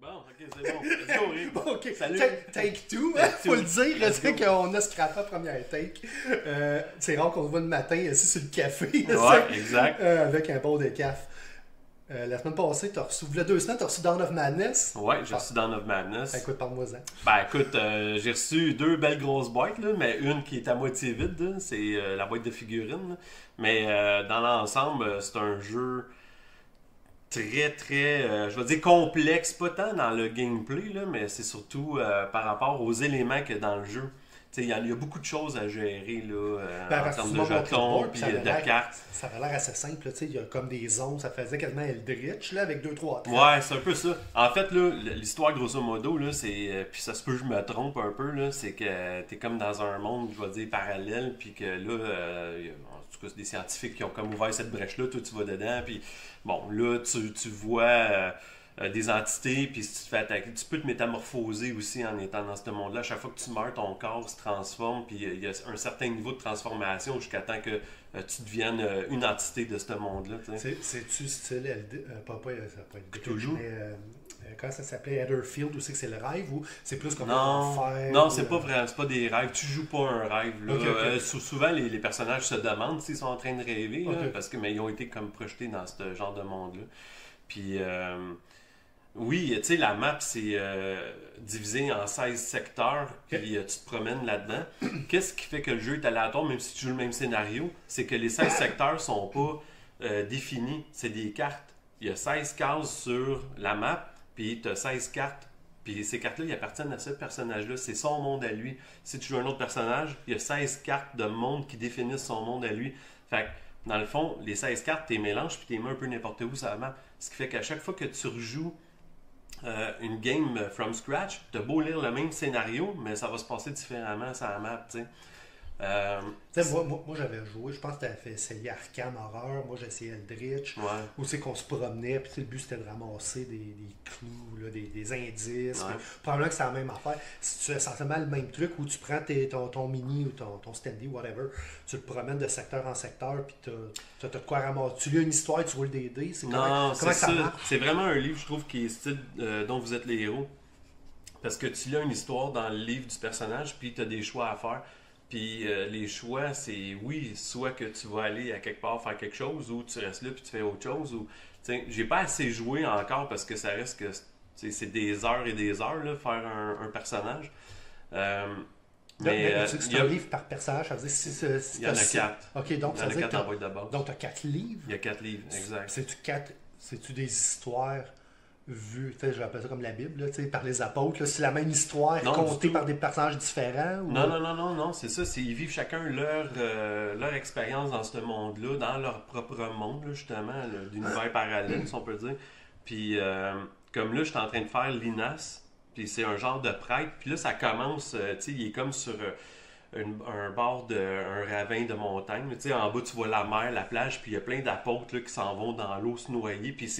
Bon, ok, c'est bon. Let's go, Rick. Ok, Salut. take two, hein, faut le dire, c'est qu'on a scrappé la première take. C'est rare qu'on se voit le matin assis sur le café. Ouais, exact. Avec un bol de caf. La semaine passée, il y a 2 semaines, tu as reçu Dawn of Madness. Ouais, j'ai reçu Dawn of Madness. Écoute, parle-moi-en. Ben écoute, j'ai reçu 2 belles grosses boîtes, là, mais une qui est à moitié vide, là, c'est la boîte de figurines. Là. Mais dans l'ensemble, c'est un jeu très, je vais dire complexe, pas tant dans le gameplay, là, mais c'est surtout par rapport aux éléments qu'il y a dans le jeu. Il y a beaucoup de choses à gérer là, en termes de jetons et de cartes. Ça avait l'air assez simple. Il y a comme des zones, ça faisait quasiment Eldritch là, avec 2-3 traits. Ouais, c'est un peu ça. En fait, là, l'histoire grosso modo, là, c'est. Puis ça se peut que je me trompe un peu, là, c'est que t'es comme dans un monde, je vais dire, parallèle, puis que là, en tout cas, c'est des scientifiques qui ont comme ouvert cette brèche-là, toi tu vas dedans, puis bon, là, tu vois. Des entités, puis si tu te fais attaquer, tu peux te métamorphoser aussi en étant dans ce monde-là. À chaque fois que tu meurs, ton corps se transforme, puis il y a un certain niveau de transformation jusqu'à temps que tu deviennes une entité de ce monde-là. C'est-tu style ça va pas être Cthulhu? Mais quand ça s'appelait Etherfield, où c'est que c'est le rêve, ou c'est plus comme non, l'enfer? Non, c'est pas vraiment, c'est pas des rêves. Tu joues pas un rêve. Là. Okay. Souvent, les personnages se demandent s'ils sont en train de rêver, là, Okay. parce que mais ils ont été comme projetés dans ce genre de monde-là. Puis... oui, tu sais, la map, c'est divisé en 16 secteurs, puis tu te promènes là-dedans. Qu'est-ce qui fait que le jeu est aléatoire, même si tu joues le même scénario? C'est que les 16 secteurs sont pas définis, c'est des cartes. Il y a 16 cases sur la map, puis tu as 16 cartes. Puis ces cartes-là, ils appartiennent à ce personnage-là. C'est son monde à lui. Si tu joues un autre personnage, il y a 16 cartes de monde qui définissent son monde à lui. Fait que, dans le fond, les 16 cartes, tu les mélanges, puis tu les mets un peu n'importe où sur la map. Ce qui fait qu'à chaque fois que tu rejoues une game from scratch, t'as beau lire le même scénario, mais ça va se passer différemment sur la map, tu sais. Moi j'avais joué, je pense que tu avais fait essayer Arkham Horror, moi j'ai essayé Eldritch, où c'est qu'on se promenait, puis le but c'était de ramasser des clous, là, des indices. Ouais. Probablement que c'est la même affaire. Si tu as essentiellement le même truc où tu prends ton mini ou ton standy, whatever, tu le promènes de secteur en secteur, puis tu as de quoi ramasser. Tu lis une histoire, tu roules des dés. Comment ça ça marche? C'est vraiment un livre, je trouve, qui est style dont vous êtes les héros. Parce que tu lis une histoire dans le livre du personnage, puis tu as des choix à faire. Puis les choix, c'est oui, soit que tu vas aller à quelque part faire quelque chose, ou tu restes là puis tu fais autre chose. Ou j'ai pas assez joué encore parce que ça reste que c'est des heures et des heures là, faire un personnage. Mais c'est un livre par personnage, ça veut dire si il y en a 4. Ok, donc il y ça en veut a dire 4 en boîte de base. donc tu as 4 livres. Il y a 4 livres, exact. C'est-tu des histoires vues, je vais appeler ça comme la Bible, là, par les apôtres, c'est la même histoire contée par des personnages différents? Ou... Non, c'est ça, ils vivent chacun leur expérience dans ce monde-là, dans leur propre monde, là, justement, d'univers parallèle, si on peut dire. Puis, comme là, je suis en train de faire l'Inas, puis c'est un genre de prêtre, puis là, ça commence, il est comme sur un bord un ravin de montagne, en bas, tu vois la mer, la plage, puis il y a plein d'apôtres là, qui s'en vont dans l'eau se noyer, puis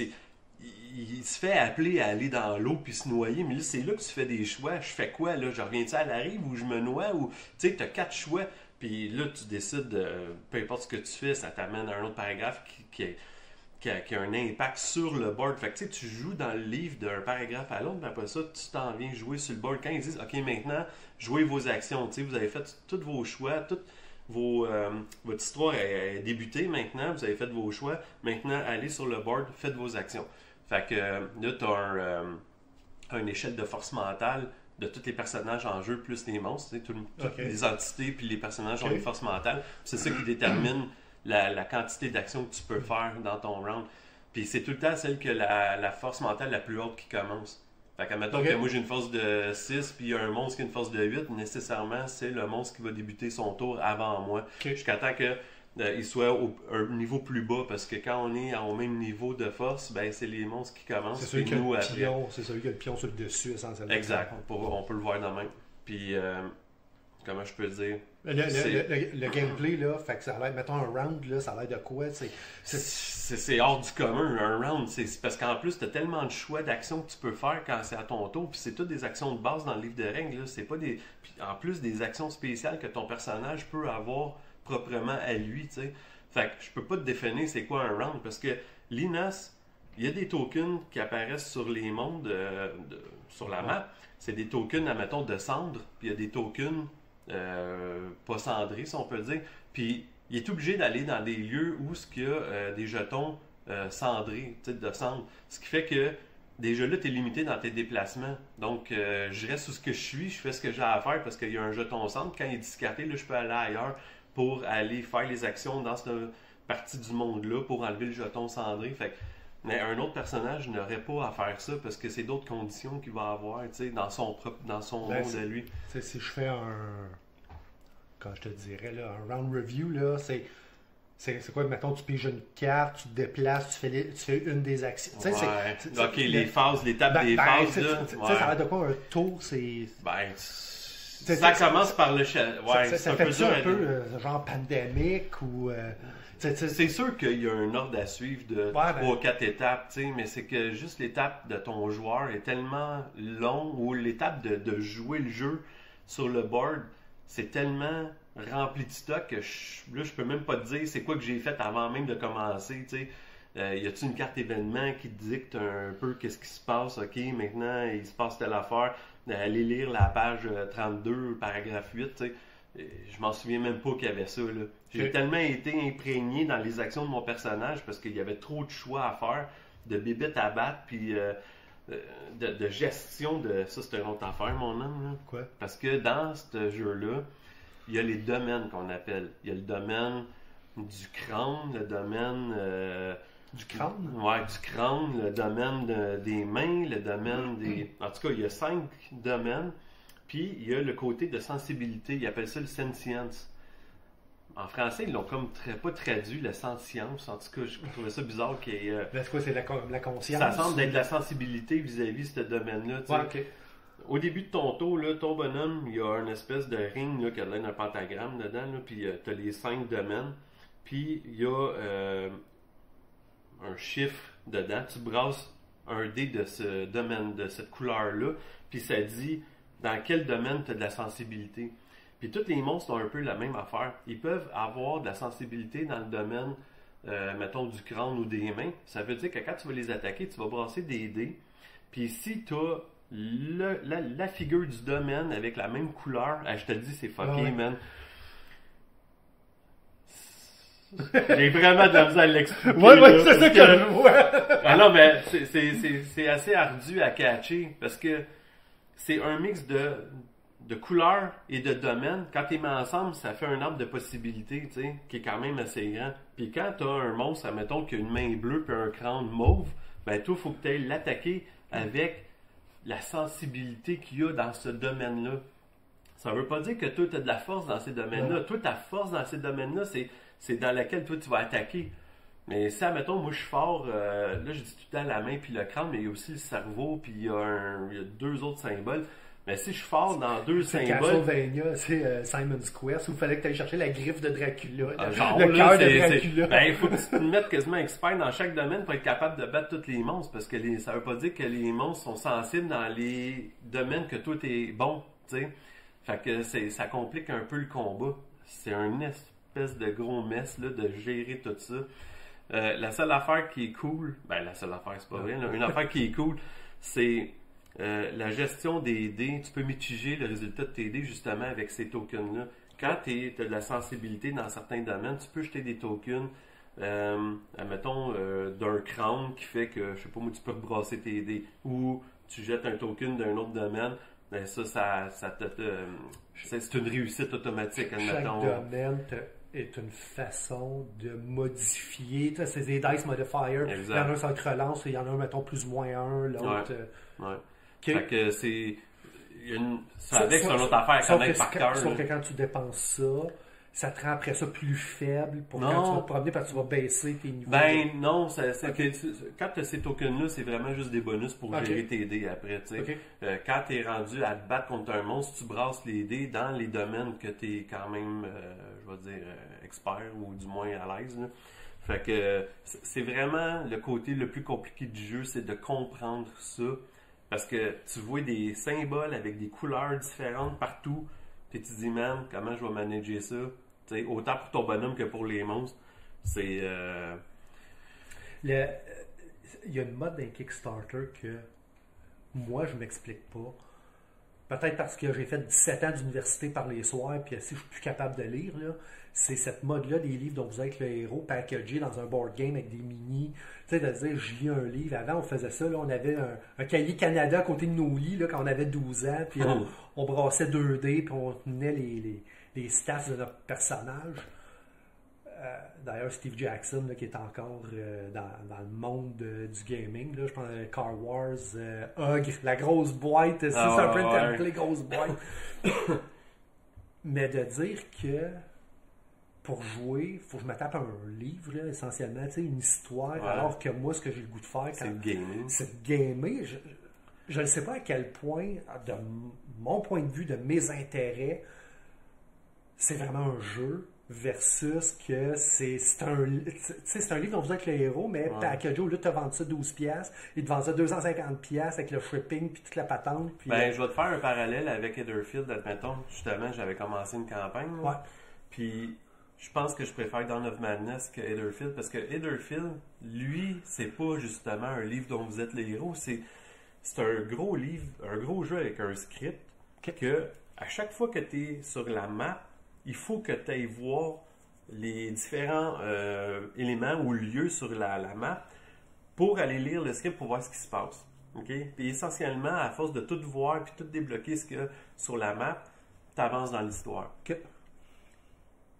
il se fait appeler à aller dans l'eau puis se noyer, mais là, c'est là que tu fais des choix. Je fais quoi, là? Je reviens-tu à la rive ou je me noie? Ou, tu sais, tu as 4 choix, puis là, tu décides, peu importe ce que tu fais, ça t'amène à un autre paragraphe qui a un impact sur le board. Fait que, tu sais, tu joues dans le livre d'un paragraphe à l'autre, puis après ça, tu t'en viens jouer sur le board. Quand ils disent, OK, maintenant, jouez vos actions, tu sais, vous avez fait tous vos choix, votre histoire est débutée maintenant, vous avez fait vos choix, maintenant, allez sur le board, faites vos actions. Fait que là, tu as une échelle de force mentale de tous les personnages en jeu, plus les monstres. Toutes les entités puis les personnages ont une force mentale. C'est ça qui détermine la quantité d'actions que tu peux faire dans ton round. Puis c'est tout le temps celle que la force mentale la plus haute qui commence. Fait que, admettons que moi j'ai une force de 6 puis il y a un monstre qui a une force de 8, nécessairement c'est le monstre qui va débuter son tour avant moi. Jusqu'à temps que il soit à un niveau plus bas, parce que quand on est au même niveau de force, ben c'est les monstres qui commencent. C'est celui qui a le pion sur le dessus, essentiellement. Exact, on peut le voir de même. Puis, comment je peux dire? Le gameplay, là, fait que ça a l'air, mettons un round, là, ça a l'air de quoi? C'est hors du commun, un round. C'est parce qu'en plus, tu as tellement de choix d'actions que tu peux faire quand c'est à ton tour. Puis c'est toutes des actions de base dans le livre de règles. Là. C'est pas des. Puis en plus, des actions spéciales que ton personnage peut avoir proprement à lui, tu sais. Fait que je peux pas te définir c'est quoi un round, parce que l'Inas, il y a des tokens qui apparaissent sur les mondes, sur la map. C'est des tokens, admettons, de cendre, puis il y a des tokens pas cendrés, si on peut dire. Puis il est obligé d'aller dans des lieux où il y a des jetons cendrés, de cendre. Ce qui fait que déjà là, tu es limité dans tes déplacements. Donc, je reste où ce que je suis, je fais ce que j'ai à faire parce qu'il y a un jeton cendre. Quand il est discardé, là, je peux aller ailleurs pour aller faire les actions dans cette partie du monde-là pour enlever le jeton cendré. Fait que, mais un autre personnage n'aurait pas à faire ça parce que c'est d'autres conditions qu'il va avoir dans son monde à lui. Si je fais quand je te dirais, là, un round review, là, c'est quoi, mettons, tu piges une carte, tu te déplaces, tu fais une des actions. Ok, les phases, l'étape des phases, là. Ça va de quoi un tour, c'est... Ça commence par le... ça fait ça un peu genre pandémique ou... c'est sûr qu'il y a un ordre à suivre de 3-4 étapes, mais c'est que juste l'étape de ton joueur est tellement long ou l'étape de jouer le jeu sur le board, c'est tellement rempli de stock que je peux même pas te dire c'est quoi que j'ai fait avant même de commencer. Y a-t-il une carte événement qui te dicte un peu qu'est-ce qui se passe? Ok, maintenant il se passe telle affaire. Aller lire la page 32, paragraphe 8, je m'en souviens même pas qu'il y avait ça. J'ai tellement été imprégné dans les actions de mon personnage parce qu'il y avait trop de choix à faire, de bébites à battre, puis de gestion de... Ça, c'est une autre affaire, mon homme. Là. Quoi? Parce que dans ce jeu-là, il y a les domaines qu'on appelle. Il y a le domaine du crâne, le domaine... du crâne? Ouais, du crâne, le domaine des mains, le domaine des... En tout cas, il y a 5 domaines. Puis, il y a le côté de sensibilité. Ils appellent ça le sentience. En français, ils l'ont comme pas traduit, le sentience. En tout cas, je trouvais ça bizarre qu'il y ait... C'est quoi, c'est la conscience? Ça semble être de la sensibilité vis-à-vis de ce domaine-là. Ouais, ok. Au début de ton tour, là, ton bonhomme, il y a une espèce de ring là, qui a l'air d'un pentagramme dedans. Là, puis, tu as les 5 domaines. Puis, il y a un chiffre dedans. Tu brasses un dé de ce domaine, de cette couleur-là. Puis, ça dit dans quel domaine tu as de la sensibilité. Puis tous les monstres ont un peu la même affaire. Ils peuvent avoir de la sensibilité dans le domaine, mettons, du crâne ou des mains. Ça veut dire que quand tu vas les attaquer, tu vas brasser des dés. Puis si tu as la figure du domaine avec la même couleur, je te le dis, c'est fucké, man. J'ai vraiment de la misère à l'expliquer. Ouais, c'est ça que je vois. Ah non, mais c'est assez ardu à catcher parce que c'est un mix de couleurs et de domaines. Quand tu les mets ensemble, ça fait un arbre de possibilités, tu sais, qui est quand même assez grand. Puis quand tu as un monstre, admettons qu'il y a une main bleue puis un crâne mauve, ben toi, il faut que tu ailles l'attaquer avec la sensibilité qu'il y a dans ce domaine-là. Ça veut pas dire que toi, tu as de la force dans ces domaines-là. Toi, ta force dans ces domaines-là, c'est dans laquelle toi, tu vas attaquer. Mais si, admettons, moi, je suis fort, là, je dis tout le temps la main puis le crâne, mais il y a aussi le cerveau, puis il y a 2 autres symboles. Mais si je suis fort dans 2 symboles... Castlevania, c'est Simon's Quest, où il fallait que tu ailles chercher la griffe de Dracula, le cœur de Dracula. Ben, il faut que tu te mettes quasiment expert dans chaque domaine pour être capable de battre tous les monstres, parce que ça veut pas dire que les monstres sont sensibles dans les domaines que toi, t'es bon, tu sais. Fait que ça complique un peu le combat. C'est une espèce de gros mess, là, de gérer tout ça. La seule affaire qui est cool, ben la seule affaire, c'est pas vrai, là, une affaire qui est cool, c'est la gestion des dés. Tu peux mitiger le résultat de tes dés justement avec ces tokens-là. Quand tu as de la sensibilité dans certains domaines, tu peux jeter des tokens, admettons, d'un crâne qui fait que, je sais pas moi, tu peux rebrasser tes dés. Ou tu jettes un token d'un autre domaine, ben c'est une réussite automatique, admettons. Chaque domaine est une façon de modifier. C'est des dice modifiers. Exact. Il y en a un, ça te relance, il y en a un, mettons, plus ou moins un, l'autre. Ouais. Fait que c'est... Ça avec c'est une autre affaire à connaître par cœur. Sauf que quand tu dépenses ça te rend après ça plus faible pour quand tu vas te promener parce que tu vas baisser tes niveaux. Ben non, quand tu as ces tokens-là, c'est vraiment juste des bonus pour gérer tes dés après. Quand tu es rendu à te battre contre un monstre, tu brasses les dés dans les domaines que tu es quand même, je vais dire, expert ou du moins à l'aise. Là. Fait que c'est vraiment le côté le plus compliqué du jeu, c'est de comprendre ça. Parce que tu vois des symboles avec des couleurs différentes partout, puis tu te dis, man, comment je vais manager ça? T'sais, autant pour ton bonhomme que pour les monstres. C'est. il y a une mode d'un Kickstarter que moi, je m'explique pas. Peut-être parce que j'ai fait 17 ans d'université par les soirs, puis si je suis plus capable de lire, là, c'est cette mode-là des livres dont vous êtes le héros, packagé dans un board game avec des mini. Tu sais, de dire, je lis un livre. Avant, on faisait ça, là, on avait un cahier Canada à côté de nos lits, là, quand on avait 12 ans, puis on brassait 2D, puis on tenait les stats de notre personnage. D'ailleurs, Steve Jackson, là, qui est encore dans le monde du gaming, là, je pense Car Wars, Hug, la grosse boîte, c'est un peu une template, grosse boîte. Mais de dire que pour jouer, il faut que je me tape un livre, là, essentiellement, une histoire, alors que moi, ce que j'ai le goût de faire, c'est le gaming. C'est de gamer. Je ne sais pas à quel point, de mon point de vue, de mes intérêts, c'est vraiment un jeu. Versus que c'est un livre dont vous êtes le héros, mais packagé, au lieu de te vendre ça 12$, il te vend ça 250$ avec le shipping puis toute la patente. Puis, je vais te faire un parallèle avec Etherfield, admettons. Justement, j'avais commencé une campagne. Puis je pense que je préfère Dawn of Madness que Etherfield parce que Etherfield, lui, c'est pas justement un livre dont vous êtes le héros. C'est un gros livre, un gros jeu avec un script que à chaque fois que tu es sur la map, il faut que tu ailles voir les différents éléments ou lieux sur la map pour aller lire le script pour voir ce qui se passe. Okay? Puis essentiellement, à force de tout voir et tout débloquer ce qu'il y a sur la map, tu avances dans l'histoire. Okay.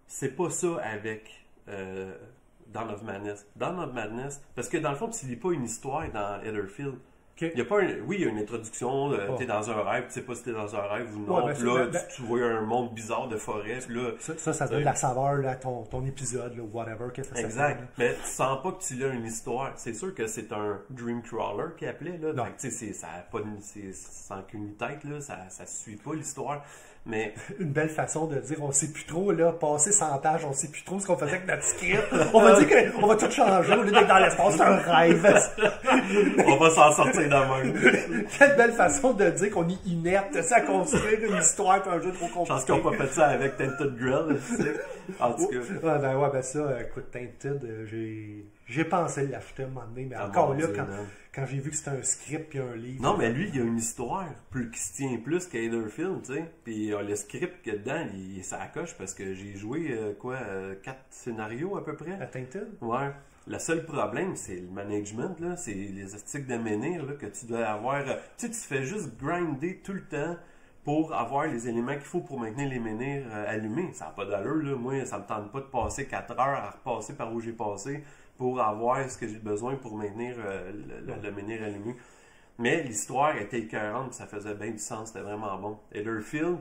C'est pas ça avec Dawn of Madness. Dawn of Madness, parce que dans le fond, tu lis pas une histoire dans Etherfield. Okay. Il y a pas il y a une introduction, tu es dans un rêve, tu sais pas si tu es dans un rêve ou non. Puis là, tu vois un monde bizarre de forêt. Puis là, ça donne la saveur là, ton épisode, là, whatever. Que ça exact. Mais tu sens pas que tu lis une histoire. C'est sûr que c'est un dream crawler qui appelait. Là. Donc, ça a pas sans qu'une tête, là, ça suit pas l'histoire. Mais une belle façon de dire, on sait plus trop, là, passer 100 pages, on sait plus trop ce qu'on faisait avec notre script. On va dire qu'on va tout changer au lieu d'être dans l'espace, c'est un rêve. On va s'en sortir de même. Quelle belle façon de dire qu'on est inerte, à construire une histoire et un jeu trop compliqué. Je pense qu'on n'a pas fait ça avec Tainted Grill, tu sais. En tout cas. Ben ça, écoute, Tainted, j'ai pensé l'acheter à un moment donné, mais encore là, quand j'ai vu que c'était un script et un livre. Non, mais lui, il y a une histoire qui se tient plus qu'Etherfield, tu sais. Puis le script qu'il y a dedans, il s'accroche parce que j'ai joué, 4 scénarios à peu près. À Tainted? Ouais. Le seul problème, c'est le management, là. C'est les astiques de menhir, là, que tu dois avoir. Tu sais, tu fais juste grinder tout le temps pour avoir les éléments qu'il faut pour maintenir les menhirs allumés. Ça n'a pas d'allure, là. Moi, ça me tente pas de passer 4 heures à repasser par où j'ai passé pour avoir ce que j'ai besoin pour maintenir le menhir allumé. Mais l'histoire était écœurante, ça faisait bien du sens, c'était vraiment bon. Etherfield,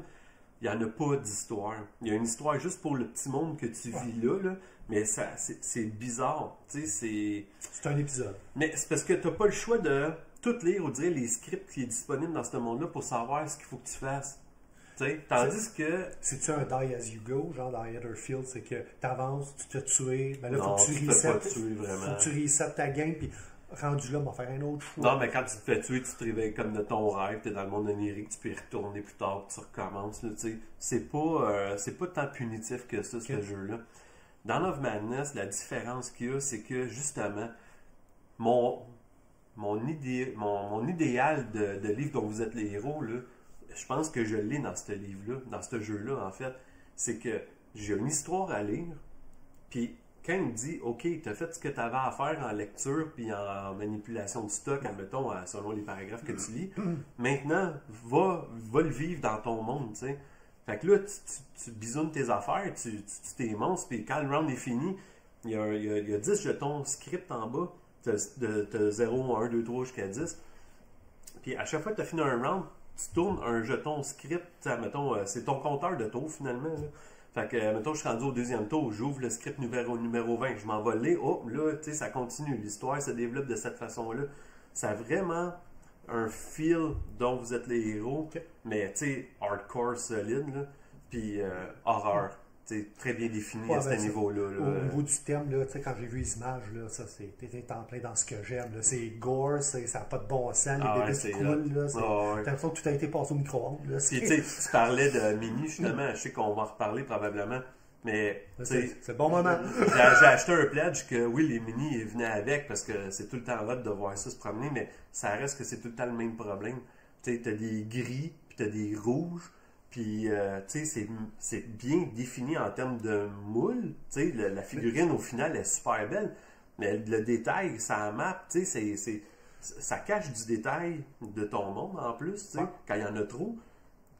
il n'y en a pas d'histoire. Il y a une histoire juste pour le petit monde que tu vis là, mais c'est bizarre. Tu sais, c'est un épisode. Mais c'est parce que tu n'as pas le choix de tout lire ou dire les scripts qui sont disponibles dans ce monde-là pour savoir ce qu'il faut que tu fasses. T'sais, tandis que. C'est-tu un die as you go, genre dans Etherfield, c'est que t'avances, tu te fais tuer, ben là, non, faut que tu reset. Faut que tu reset ta game, puis rendu là, on va faire un autre choix. Non, mais quand tu te fais tuer, tu te réveilles comme de ton rêve, t'es dans le monde onirique, tu peux y retourner plus tard, puis tu recommences. C'est pas tant punitif que ça, ce jeu-là. Dans Dawn of Madness, la différence qu'il y a, c'est que justement, mon idéal de livre dont vous êtes les héros, là, je pense que je l'ai dans ce livre-là, dans ce jeu-là, en fait. C'est que j'ai une histoire à lire, puis quand il me dit, OK, tu as fait ce que tu avais à faire en lecture puis en manipulation de stock, admettons, selon les paragraphes que tu lis, maintenant, va le vivre dans ton monde, tu sais. Fait que là, tu bisounes tes affaires, tu t'émonces, puis quand le round est fini, il y a 10 jetons script en bas, de 0, 1, 2, 3 jusqu'à 10. Puis à chaque fois que tu as fini un round, tu tournes un jeton script, mettons, c'est ton compteur de tour finalement. Là. Fait que, mettons, je suis rendu au deuxième tour, j'ouvre le script numéro 20, je m'en vais lire, là, tu sais, ça continue, l'histoire se développe de cette façon-là. Ça a vraiment un feel dont vous êtes les héros, mais tu sais, hardcore solide, là, puis horreur. Très bien défini à ce niveau-là. Au niveau du thème, là, quand j'ai vu les images, là, ça t'es en plein dans ce que j'aime. C'est gore, ça n'a pas de bon sens, les bébés qui coulent. T'as l'impression que tout a été passé au micro-ondes. Tu parlais de Mini, justement, je sais qu'on va en reparler probablement, Mais, c'est le bon moment. J'ai acheté un pledge que, oui, les mini, ils venaient avec parce que c'est tout le temps hot de voir ça se promener, mais ça reste que c'est tout le temps le même problème. Tu sais, t'as des gris, puis t'as des rouges, puis, tu sais, c'est bien défini en termes de moule. Tu sais, la figurine, au final, est super belle, mais le détail, ça map, tu sais, ça cache du détail de ton monde en plus, tu sais, quand il y en a trop.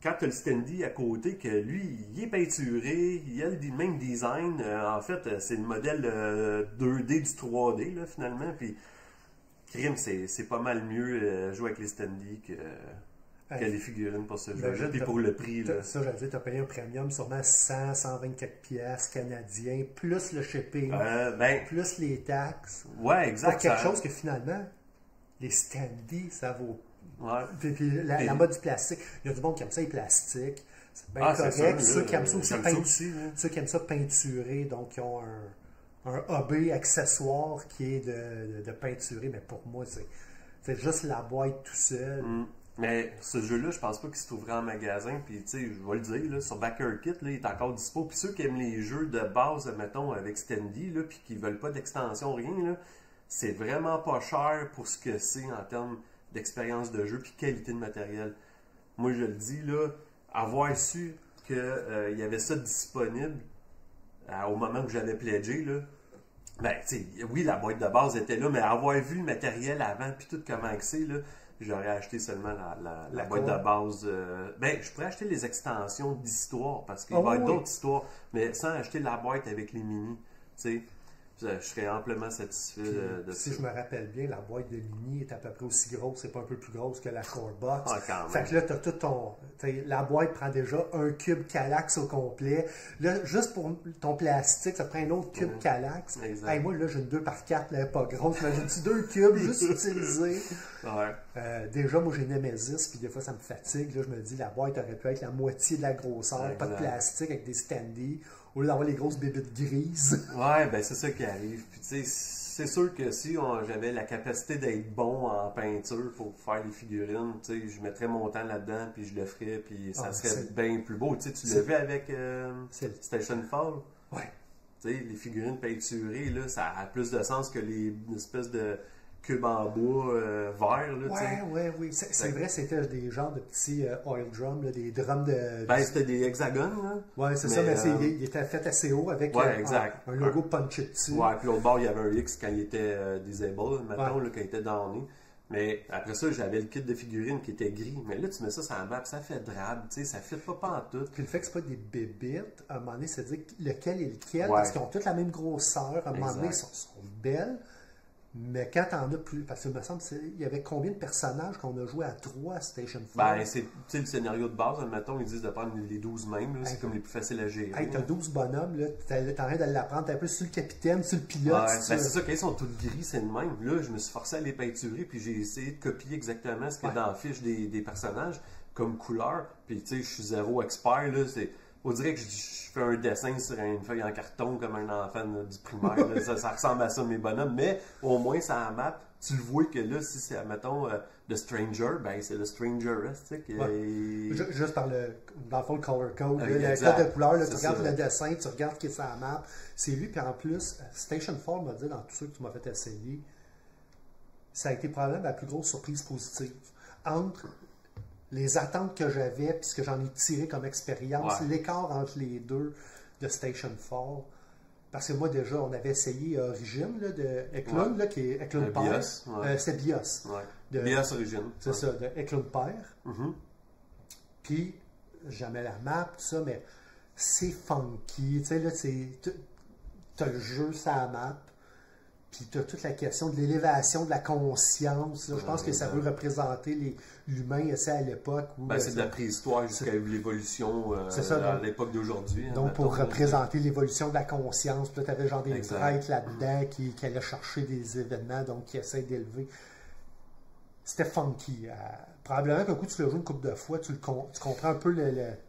Quand tu as le standee à côté, que lui, il est peinturé, il a le même design. En fait, c'est le modèle 2D du 3D, là, finalement. Puis, crime, c'est pas mal mieux jouer avec les standees que les figurines pour ce jeu. Puis pour le prix. Là. Ça, j'allais dire, tu as payé un premium, sûrement 100, 124 piastres canadiens, plus le shipping, plus les taxes. Ouais, exact. Pour quelque chose que finalement, les standees, ça vaut. Ouais. Puis la mode du plastique. Il y a du monde qui aime ça, les plastiques. C'est bien correct. Ceux qui aiment ça aussi, ceux qui aiment ça peinturer, donc ils ont un hobby accessoire qui est de peinturer. Mais pour moi, c'est juste la boîte tout seul. Mais ce jeu-là, je pense pas qu'il se trouverait en magasin. Puis, tu sais, je vais le dire, là, sur BackerKit, là, il est encore dispo. Puis ceux qui aiment les jeux de base, mettons, avec standee, là, puis qui veulent pas d'extension, rien, là, c'est vraiment pas cher pour ce que c'est en termes d'expérience de jeu puis qualité de matériel. Moi, je le dis, là, avoir su qu'il y avait ça disponible au moment où j'avais pledgé, là, ben, tu sais, oui, la boîte de base était là, mais avoir vu le matériel avant puis tout comment c'est, là, j'aurais acheté seulement la boîte de base. Ben, je pourrais acheter les extensions d'histoire parce qu'il va y avoir d'autres histoires, mais sans acheter la boîte avec les mini, tu sais. Je serais amplement satisfait de si ça. Je me rappelle bien, la boîte de mini est à peu près aussi grosse, c'est pas un peu plus grosse que la Core Box. Fait que là, t'as tout la boîte prend déjà un cube Kallax au complet. Là, juste pour ton plastique, ça prend un autre cube Kallax. Hey, moi, là, j'ai une 2x4, là, pas grosse, mais j'ai deux cubes juste utilisés. Déjà, moi, j'ai Nemesis, puis des fois, ça me fatigue. Là, je me dis, la boîte aurait pu être la moitié de la grosseur, pas de plastique, avec des standees. Au lieu d'avoir les grosses bébites grises. Ouais, ben c'est ça qui arrive. Puis tu sais, c'est sûr que si j'avais la capacité d'être bon en peinture pour faire les figurines, tu sais, je mettrais mon temps là-dedans, puis je le ferais, puis ça serait bien plus beau. Tu sais, tu l'as vu avec Station Fall? Ouais. Tu sais, les figurines peinturées, là, ça a plus de sens que les espèces de cubes en bois verts, là, oui. C'est vrai, c'était des genres de petits oil drums, là, des drums de... Ben, c'était des hexagones, là. Ouais, c'est ça, mais il était fait assez haut avec un logo punché dessus. Ouais, puis l'autre bord, il y avait un X quand il était disable, mettons, là, quand il était downé. Mais après ça, j'avais le kit de figurines qui était gris. Mais là, tu mets ça sur la map, ça fait drabe, tu sais, ça fit pas pantoute. Puis le fait que c'est pas des bébites, à un moment donné, c'est-à-dire lequel est lequel, parce qu'ils ont toutes la même grosseur, à un moment donné, ils sont belles. Mais quand t'en as plus, parce que il me semble, il y avait combien de personnages qu'on a joué à 3 à Station 4? Ben, c'est le scénario de base, admettons, ils disent de prendre les 12 mêmes, c'est comme les plus faciles à gérer. Hey, t'as 12 bonhommes, là, t'es en train de l'apprendre, t'es un peu sur le capitaine, sur le pilote. Ben, c'est ça, quand ils sont tous gris, c'est le même. Là, je me suis forcé à les peinturer, puis j'ai essayé de copier exactement ce qu'il y a dans la fiche des personnages, comme couleur. Puis, tu sais, je suis zéro expert, là, on dirait que je fais un dessin sur une feuille en carton comme un enfant du primaire. Ça ressemble à ça, mes bonhommes. Mais au moins, ça map. Tu le vois que là, si c'est, mettons, The Stranger, ben c'est le Stranger, tu sais. Juste dans le fond, le color code, le code de couleur, là, tu regardes le dessin, tu regardes qui est sa map. C'est lui, puis en plus, Station 4 m'a dit, dans tout ça que tu m'as fait essayer, ça a été probablement la plus grosse surprise positive. Entre les attentes que j'avais, puis ce que j'en ai tiré comme expérience, l'écart entre les deux de Station 4. Parce que moi, déjà, on avait essayé Origin là, de Eklund, là, qui est Eklund Père. C'est BIOS. BIOS Origin. C'est ça, de Eklund Père. Puis, jamais la map, tout ça, mais c'est funky. Tu sais, là, t'as le jeu, ça la map. Puis tu as toute la question de l'élévation de la conscience. Là. Je pense que ça veut représenter l'humain à l'époque. C'est de la préhistoire jusqu'à l'évolution à l'époque d'aujourd'hui. Donc, pour représenter l'évolution de la conscience, puis là, tu avais genre des prêtres là-dedans qui allaient chercher des événements, donc qui essaient d'élever. C'était funky. Probablement qu'un coup, tu le joues une couple de fois, tu comprends un peu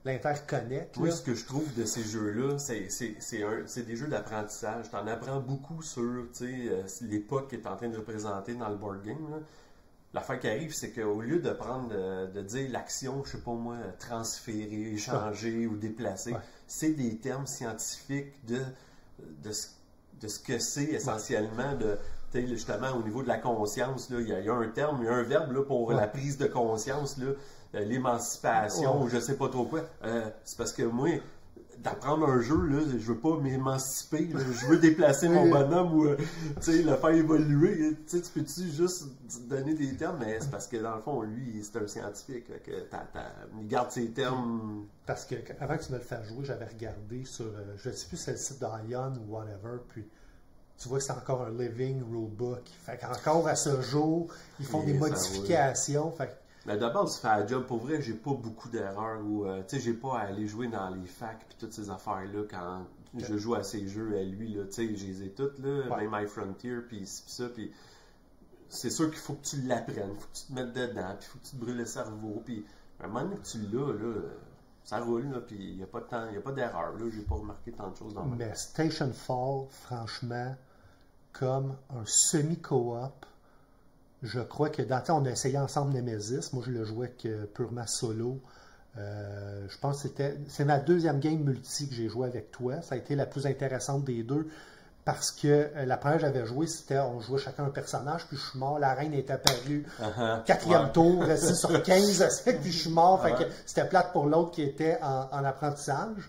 l'interconnect. Moi, ce que je trouve de ces jeux-là, c'est des jeux d'apprentissage. Tu en apprends beaucoup sur l'époque que tu es en train de représenter dans le board game. Là. l'affaire qui arrive, c'est qu'au lieu de prendre, de dire l'action, je sais pas moi, transférer, changer ou déplacer, c'est des termes scientifiques de ce que c'est essentiellement justement au niveau de la conscience. Là, il y a un terme, il y a un verbe là, pour la prise de conscience, l'émancipation, ou je sais pas trop quoi. C'est parce que moi, d'apprendre un jeu, là, je veux pas m'émanciper, je veux déplacer mon bonhomme ou le faire évoluer. Tu peux-tu juste donner des termes, mais c'est parce que dans le fond, lui, c'est un scientifique. Il garde ses termes. Parce que avant que tu me le fasses jouer, j'avais regardé sur, je ne sais plus si c'est le site d'Ion ou whatever, puis tu vois que c'est encore un living rulebook. Fait qu'encore à ce jour, ils font des modifications. Mais d'abord, tu fais la job. Pour vrai, j'ai pas beaucoup d'erreurs. J'ai pas à aller jouer dans les facs et toutes ces affaires-là quand je joue à ces jeux à lui. Je les ai toutes, là, même My Frontier, puis ça. Puis c'est sûr qu'il faut que tu l'apprennes, il faut que tu te mettes dedans, puis il faut que tu te brûles le cerveau. Puis à un moment donné que tu l'as, ça roule, puis il n'y a pas de temps, il n'y a pas d'erreur. J'ai pas remarqué tant de choses dans Mais Station Fall, franchement, comme un semi-co-op, je crois que on a essayé ensemble Nemesis. Moi, je le jouais purement solo. Je pense que c'est ma deuxième game multi que j'ai joué avec toi. Ça a été la plus intéressante des deux. Parce que la première que j'avais joué, c'était on jouait chacun un personnage, puis je suis mort. La reine est apparue. Quatrième tour, 6 sur 15, puis je suis mort. Fait que c'était plate pour l'autre qui était en apprentissage.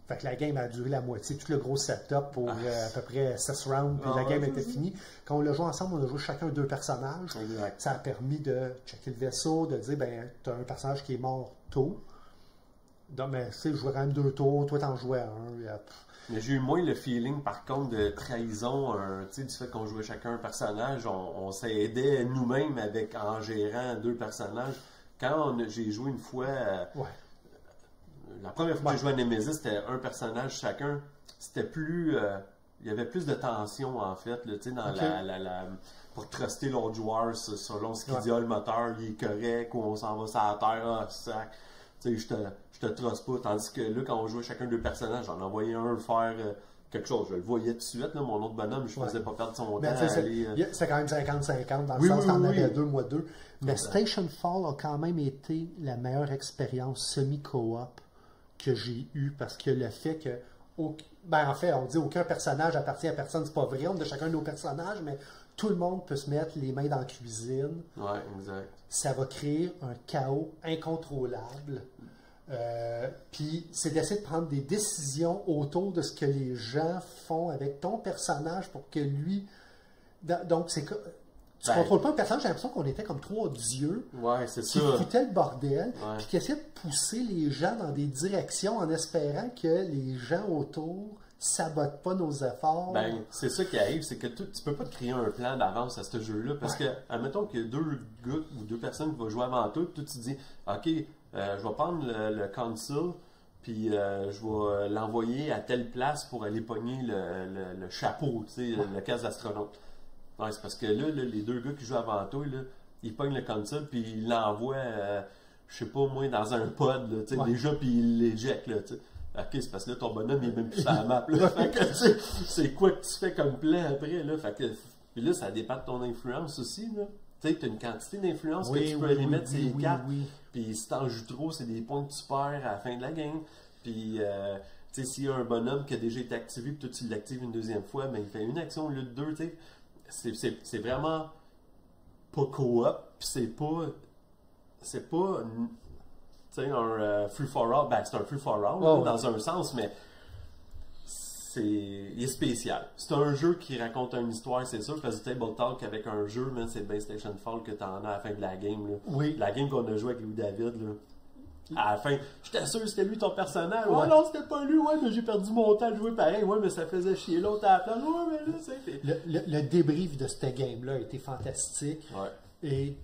Fait que la game a duré la moitié, tout le gros setup pour à peu près 6 rounds, puis la game était finie. Quand on l'a joué ensemble, on a joué chacun 2 personnages. Exact. Ça a permis de checker le vaisseau, de dire, tu as un personnage qui est mort tôt. Donc, mais tu sais, je jouais quand même 2 tours, toi t'en jouais un. Mais j'ai eu moins le feeling, par contre, de trahison, du fait qu'on jouait chacun un personnage. On s'aidait nous-mêmes en gérant 2 personnages. Quand j'ai joué une fois... La première fois que j'ai joué à Nemesis, c'était un personnage chacun. C'était plus... il y avait plus de tension, en fait, là, pour truster l'autre joueur selon ce qu'il dit, le moteur, il est correct, ou on s'en va sur la terre, sac. Je te truste pas. Tandis que là, quand on jouait chacun 2 personnages, j'en envoyais un faire quelque chose. Je le voyais tout de suite, là, mon autre bonhomme, je faisais pas perdre son temps. C'est quand même 50-50, dans le sens t'en avais 2, moi 2. Mais Station Fall a quand même été la meilleure expérience semi-co-op que j'ai eue, parce que le fait que en fait, on dit aucun personnage appartient à personne, c'est pas vrai, on a chacun nos personnages, mais tout le monde peut se mettre les mains dans la cuisine. Ouais, exact. Ça va créer un chaos incontrôlable. Puis c'est d'essayer de prendre des décisions autour de ce que les gens font avec ton personnage pour que lui... Donc, c'est que... Tu ne contrôles pas un personnage, j'ai l'impression qu'on était comme 3 dieux qui foutaient le bordel, puis qui essayaient de pousser les gens dans des directions en espérant que les gens autour sabotent pas nos efforts. C'est ça qui arrive, c'est que tu peux pas te créer un plan d'avance à ce jeu-là, parce que, admettons qu'il y a 2 gars ou 2 personnes qui vont jouer avant toi, puis tu te dis, OK, je vais prendre le console, puis je vais l'envoyer à telle place pour aller pogner le chapeau, le casque d'astronaute. Ouais, c'est parce que là, les 2 gars qui jouent avant toi, là, ils pognent le console, puis ils l'envoient, je sais pas moi, dans un pod, là, déjà, puis ils l'éjectent. OK, c'est parce que là, ton bonhomme, il est même plus sur la map. Là. Fait que, c'est quoi que tu fais comme plan après? Là? Fait que, puis là, ça dépend de ton influence aussi. Tu as une quantité d'influence que tu peux aller mettre sur les cartes. Puis si t'en joues trop, c'est des points que tu perds à la fin de la game. Puis, s'il y a un bonhomme qui a déjà été activé, puis toi, tu l'actives une deuxième fois, mais il fait une action au lieu de 2, tu sais. C'est vraiment pas co-op, puis c'est pas un free for all. C'est un free for all dans un sens, mais il est spécial. C'est un jeu qui raconte une histoire, c'est sûr. Je faisais Table Talk avec un jeu, mais c'est bien Station Fall que t'en as à la fin de la game. Là. Oui. La game qu'on a joué avec Louis David, là. À la fin, je t'assure, c'était lui ton personnage. Ouais, non, c'était pas lui. Ouais, mais j'ai perdu mon temps de jouer pareil. Ouais, mais ça faisait chier l'autre à la place. Ouais, mais là, c'est. Le débrief de cette game-là a été fantastique. Ouais. Et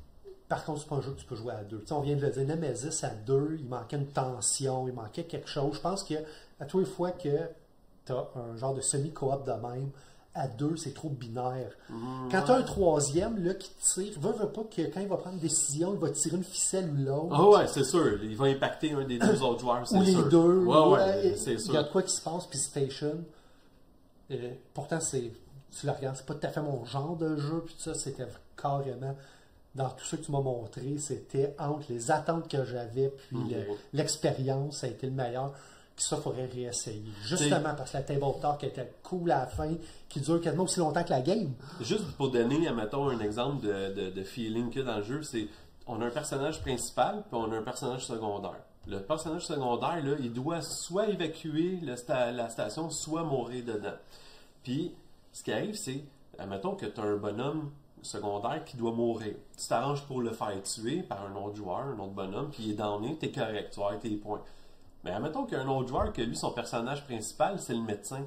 par contre, c'est pas un jeu que tu peux jouer à 2. On vient de le dire, Nemesis à 2, il manquait une tension, il manquait quelque chose. Je pense que à tous les fois que tu as un genre de semi-coop de même, à 2, c'est trop binaire. Quand tu as un troisième là, qui tire, veut pas que quand il va prendre une décision, il va tirer une ficelle ou l'autre. Ah ouais, c'est sûr. Il va impacter un des 2 autres joueurs, c'est sûr. Ou les 2. Ouais, c'est sûr. Il y a de quoi qui se passe, puis Station. Pourtant, tu la regardes, c'est pas tout à fait mon genre de jeu, puis ça, c'était carrément dans tout ce que tu m'as montré, c'était entre les attentes que j'avais puis l'expérience, ça a été le meilleur. Puis ça, il faudrait réessayer. Justement parce que la table talk était cool à la fin, qui dure quasiment aussi longtemps que la game. Juste pour donner, mettons, un exemple de feeling qu'il y a dans le jeu, c'est on a un personnage principal puis on a un personnage secondaire. Le personnage secondaire, là, il doit soit évacuer la station, soit mourir dedans. Puis, ce qui arrive, c'est, admettons que tu as un bonhomme secondaire qui doit mourir. Tu t'arranges pour le faire tuer par un autre joueur, un autre bonhomme, puis il est downé, t'es correct, tu vas avoir tes points. Mais admettons qu'il y a un autre joueur que lui, son personnage principal, c'est le médecin.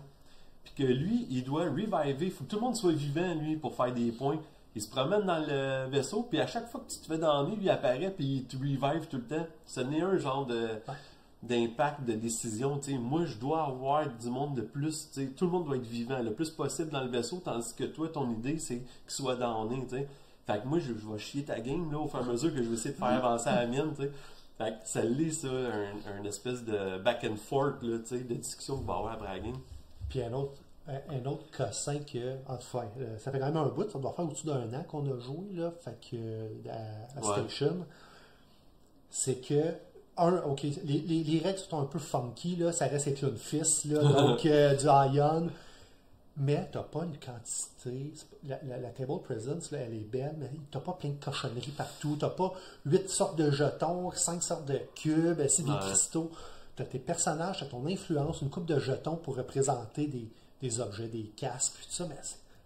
Puis que lui, il doit reviver. Il faut que tout le monde soit vivant, lui, pour faire des points. Il se promène dans le vaisseau, puis à chaque fois que tu te fais downer, lui apparaît, puis il te revive tout le temps. Ce n'est un genre d'impact, de décision. T'sais. Moi, je dois avoir du monde de plus. T'sais. Tout le monde doit être vivant le plus possible dans le vaisseau, tandis que toi, ton idée, c'est qu'il soit downé. T'sais. Fait que moi, je vais chier ta game là, au fur et à mesure que je vais essayer de faire avancer la mienne. T'sais. Fait que ça lit ça, un espèce de back and forth là, de discussion qu'on va avoir après la game. Puis un autre cossin que, enfin, ça fait quand même un bout, ça doit faire au-dessus d'un an qu'on a joué, là, fait que, à Station, c'est que, ok, les règles sont un peu funky, là, ça reste avec une fist, là, donc du Ion, mais t'as pas une quantité, la Table Presence, là, elle est belle, mais t'as pas plein de cochonneries partout, t'as pas 8 sortes de jetons, 5 sortes de cubes, c'est des cristaux, t'as tes personnages, t'as ton influence, une coupe de jetons pour représenter des objets, des casques, tout ça, mais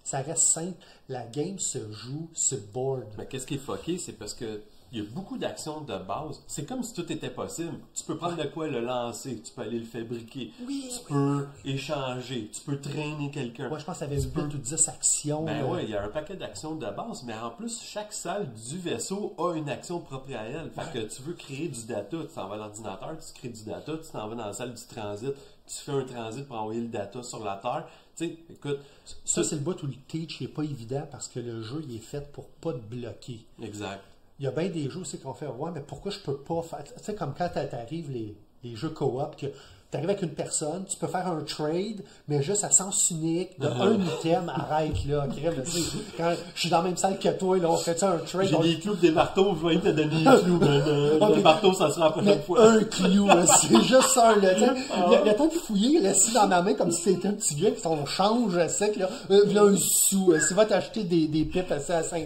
ça reste simple. La game se joue sur le board. Mais qu'est-ce qui est fucké, c'est parce que il y a beaucoup d'actions de base. C'est comme si tout était possible. Tu peux prendre de quoi le lancer, tu peux aller le fabriquer, tu peux échanger, tu peux traîner quelqu'un. Moi, je pense que ça avait 8 ou 10 actions. Ben ouais, il y a un paquet d'actions de base, mais en plus, chaque salle du vaisseau a une action propre à elle. Fait que tu veux créer du data, tu t'en vas dans l'ordinateur, tu crées du data, tu t'en vas dans la salle du transit, tu fais un transit pour envoyer le data sur la Terre. Tu sais, écoute... Ça, c'est le bout où le teach n'est pas évident parce que le jeu, il est fait pour pas te bloquer. Exact. Il y a bien des jeux aussi qu'on fait, ouais, mais pourquoi je peux pas faire... Tu sais, comme quand t'arrives les jeux co-op, que tu arrives avec une personne, tu peux faire un trade, mais juste à sens unique, de un item, arrête là, crème, quand je suis dans la même salle que toi, là, on fait un trade. J'ai des clous, des marteaux, je vais te donner des clous, mais le marteau, ça sera la prochaine fois. Un clou, c'est juste ça, là, le temps de fouiller, laisser dans ma main comme si c'était un petit vieux, puis on change sec, là, un sou, tu vas t'acheter des pipes à 500.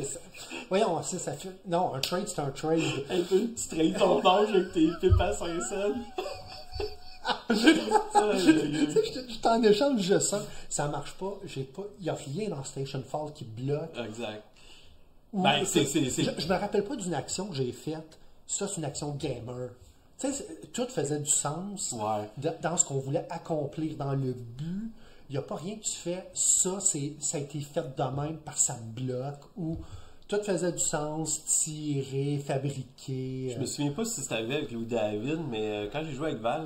Voyons, ça fait... Non, un trade, c'est un trade. Tu trades ton âge avec tes pipes à 500. Je t'en échange, je sens. Ça marche pas. Il n'y a rien dans Station Fall qui bloque. Exact. Ben, je me rappelle pas d'une action que j'ai faite. Ça, c'est une action gamer. Tu sais, tout faisait du sens dans ce qu'on voulait accomplir, dans le but. Il n'y a pas rien que tu fais. Ça a été fait de même parce que ça me bloque. Ou tout faisait du sens, tirer, fabriquer. Je me souviens pas si c'était arrivé avec Louis David, mais quand j'ai joué avec Val,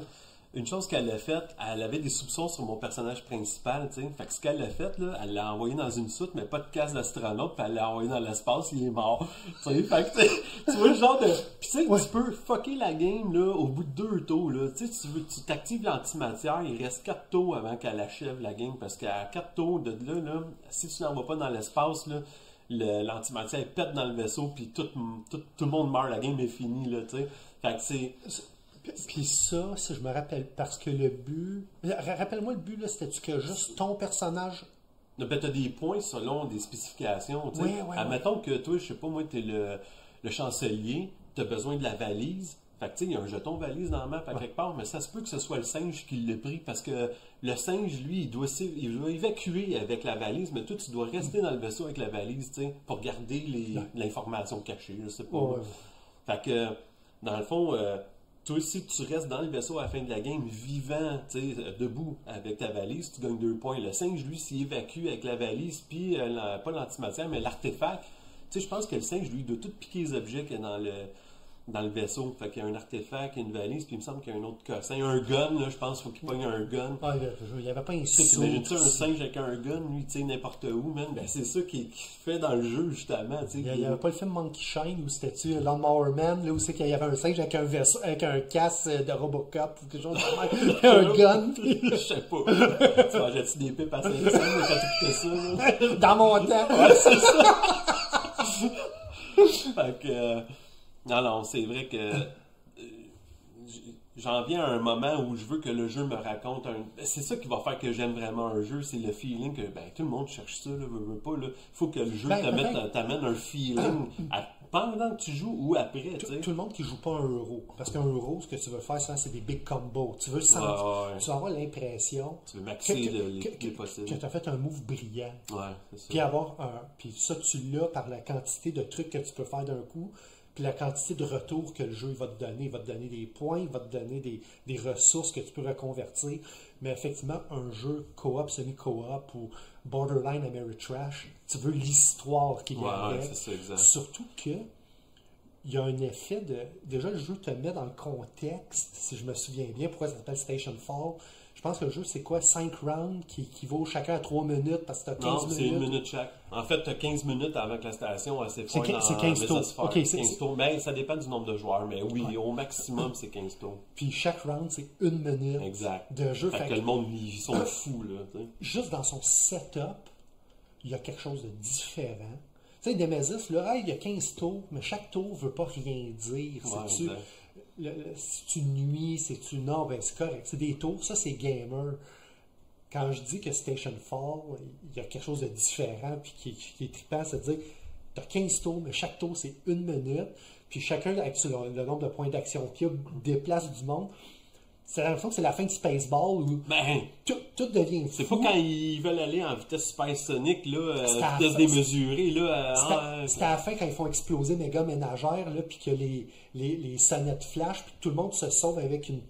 une chose qu'elle a faite, elle avait des soupçons sur mon personnage principal, tu sais. Fait que ce qu'elle a fait, là, elle l'a envoyé dans une soute, mais pas de casse d'astronaute, puis elle l'a envoyé dans l'espace, il est mort. Tu sais, fait que tu vois le genre de... Puis tu sais, tu peux fucker la game, là, au bout de 2 tours, là. Tu sais, tu t'actives l'antimatière, il reste 4 tours avant qu'elle achève la game, parce qu'à 4 tours de là, si tu l'envoies pas dans l'espace, là, l'antimatière pète dans le vaisseau, puis tout le monde meurt, la game est finie, là, tu sais. Fait que c'est... Puis ça, si je me rappelle, parce que le but... Rappelle-moi le but, là, c'était-tu que juste ton personnage... Ben, t'as des points selon des spécifications, tu sais. Admettons que toi, je sais pas, moi, t'es le chancelier, t'as besoin de la valise. Fait que, tu sais, il y a un jeton valise dans la map à quelque part, mais ça se peut que ce soit le singe qui l'a pris, parce que le singe, lui, il doit évacuer avec la valise, mais toi, tu dois rester dans le vaisseau avec la valise, tu sais, pour garder l'information cachée, je sais pas. Fait que, dans le fond... toi, si tu restes dans le vaisseau à la fin de la game, vivant, debout avec ta valise, tu gagnes 2 points. Le singe, lui, s'il évacue avec la valise, puis pas l'antimatière, mais l'artefact, je pense que le singe, lui, doit tout piquer les objets qu'il y a dans le vaisseau. Fait qu'il y a un artefact, une valise, puis il me semble qu'il y a un autre cossin. Un gun, là, je pense qu'il faut qu'il pogne un gun. Ah, il n'y avait pas un saut. T'imagines-tu un singe avec un gun, lui, tu sais, n'importe où, man? Ben, c'est ça qu'il fait dans le jeu, justement. Il n'y avait pas le film Monkey Shine où c'était-tu Lawnmower Man, là, où c'est qu'il y avait un singe avec un vaisseau, avec un casque de Robocop, ou quelque chose de un gun. Je sais pas. Tu mangeais-tu des pipes à 500 quand t'écoutais ça, là? Dans mon temps. Ouais, c'est ça. Fait que, non, c'est vrai que j'en viens à un moment où je veux que le jeu me raconte c'est ça qui va faire que j'aime vraiment un jeu, c'est le feeling que tout le monde cherche ça, là, veut pas, là. Faut que le jeu t'amène un feeling pendant que tu joues ou après, tu sais. Tout le monde qui joue pas un euro. Parce qu'un euro, ce que tu veux faire, c'est des big combos. Tu veux sentir, tu vas avoir l'impression tu veux maxer les possibles. Que tu as fait un move brillant. Ouais, c'est ça. Puis ça, tu l'as par la quantité de trucs que tu peux faire d'un coup. Puis la quantité de retour que le jeu va te donner. Il va te donner des points, il va te donner des ressources que tu peux reconvertir. Mais effectivement, un jeu co-op, semi-co-op ou borderline Ameritrash, tu veux l'histoire qui vient avec. C'est ça, exact. Surtout que il y a un effet de... Déjà, le jeu te met dans le contexte, si je me souviens bien, pourquoi ça s'appelle Station Fall. Je pense que le jeu, c'est quoi? 5 rounds qui équivaut chacun à 3 minutes parce que tu as 15 minutes. Non, c'est 1 minute chaque. En fait, tu as 15 minutes avant que la station s'effondre. C'est 15 tours. Okay, 15 tours. Mais ça dépend du nombre de joueurs. Mais oui, au maximum, c'est 15 tours. Puis chaque round, c'est 1 minute de jeu. Fait que le monde, ils sont fous, là. T'sais. Juste dans son setup, il y a quelque chose de différent. Tu sais, Nemesis, là, il y a 15 tours, mais chaque tour ne veut pas rien dire. Si tu nuis, c'est-tu non, ben c'est correct. C'est des tours, ça c'est gamer. Quand je dis que Station Fall, il y a quelque chose de différent puis qui est trippant, c'est de dire tu as 15 tours, mais chaque tour c'est 1 minute, puis chacun avec le nombre de points d'action qu'il y a déplace du monde. C'est l'impression que c'est la fin de Spaceball où tout devient fou. C'est pas quand ils veulent aller en vitesse Space Sonic, là, vitesse démesurée. C'était à la fin quand ils font exploser Méga Ménagère, là, puis que les sonnettes flash, puis tout le monde se sauve avec une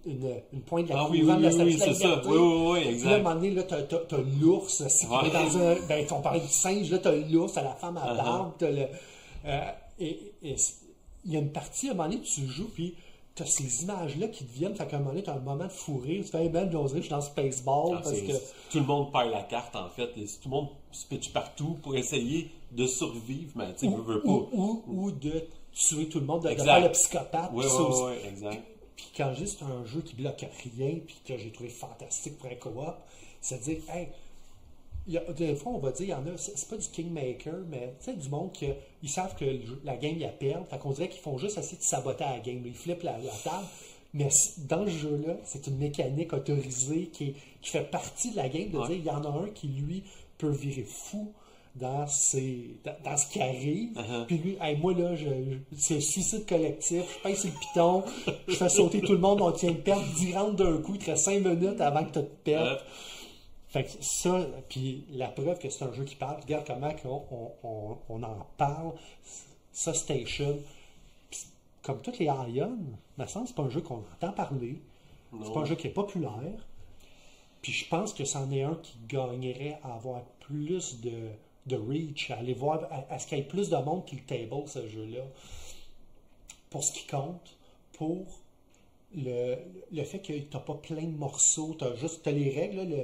pointe de la courante de la statue de la liberté. Oui, exact. Puis là, à un moment donné, là, t'as l'ours, si tu es dans un... Ben, on parlait du singe, là, t'as l'ours, t'as la femme à barbe, t'as le... et il y a une partie, à un moment donné, tu joues, puis t'as ces images-là qui te viennent, fait qu'à un moment donné, t'as un moment de fou rire, tu fais, je suis dans Spaceball, parce que... Tout le monde perd la carte, en fait, et tout le monde se pitche partout pour essayer de survivre, mais tu sais, veut pas. Ou de tuer tout le monde, de faire le psychopathe. Oui, exact. Puis quand j'ai c'est un jeu qui bloque rien, puis que j'ai trouvé fantastique pour un co-op, c'est de dire, hey, des fois, on va dire, il y en a, c'est pas du Kingmaker, mais tu sais, du monde qui ils savent que la game, ils la perdent. Fait qu'on dirait qu'ils font juste essayer de saboter la game. Ils flippent la table. Mais dans ce jeu-là, c'est une mécanique autorisée qui fait partie de la game. De dire, il y en a un qui, lui, peut virer fou dans ce qui arrive. Puis lui, hey, moi, là, c'est le suicide collectif. Je pèse sur le piton. Je fais sauter tout le monde. On tient de perdre 10 rounds d'un coup. Il te reste 5 minutes avant que tu te perdes. Fait que ça, puis la preuve que c'est un jeu qui parle, regarde comment on en parle, ça, Station, comme toutes les Ion, me semble c'est pas un jeu qu'on entend parler, c'est pas un jeu qui est populaire, puis je pense que c'en est un qui gagnerait à avoir plus de reach, à aller voir, à ce qu'il y ait plus de monde qui le table, ce jeu-là, pour ce qui compte, pour le fait que t'as pas plein de morceaux, t'as les règles, là,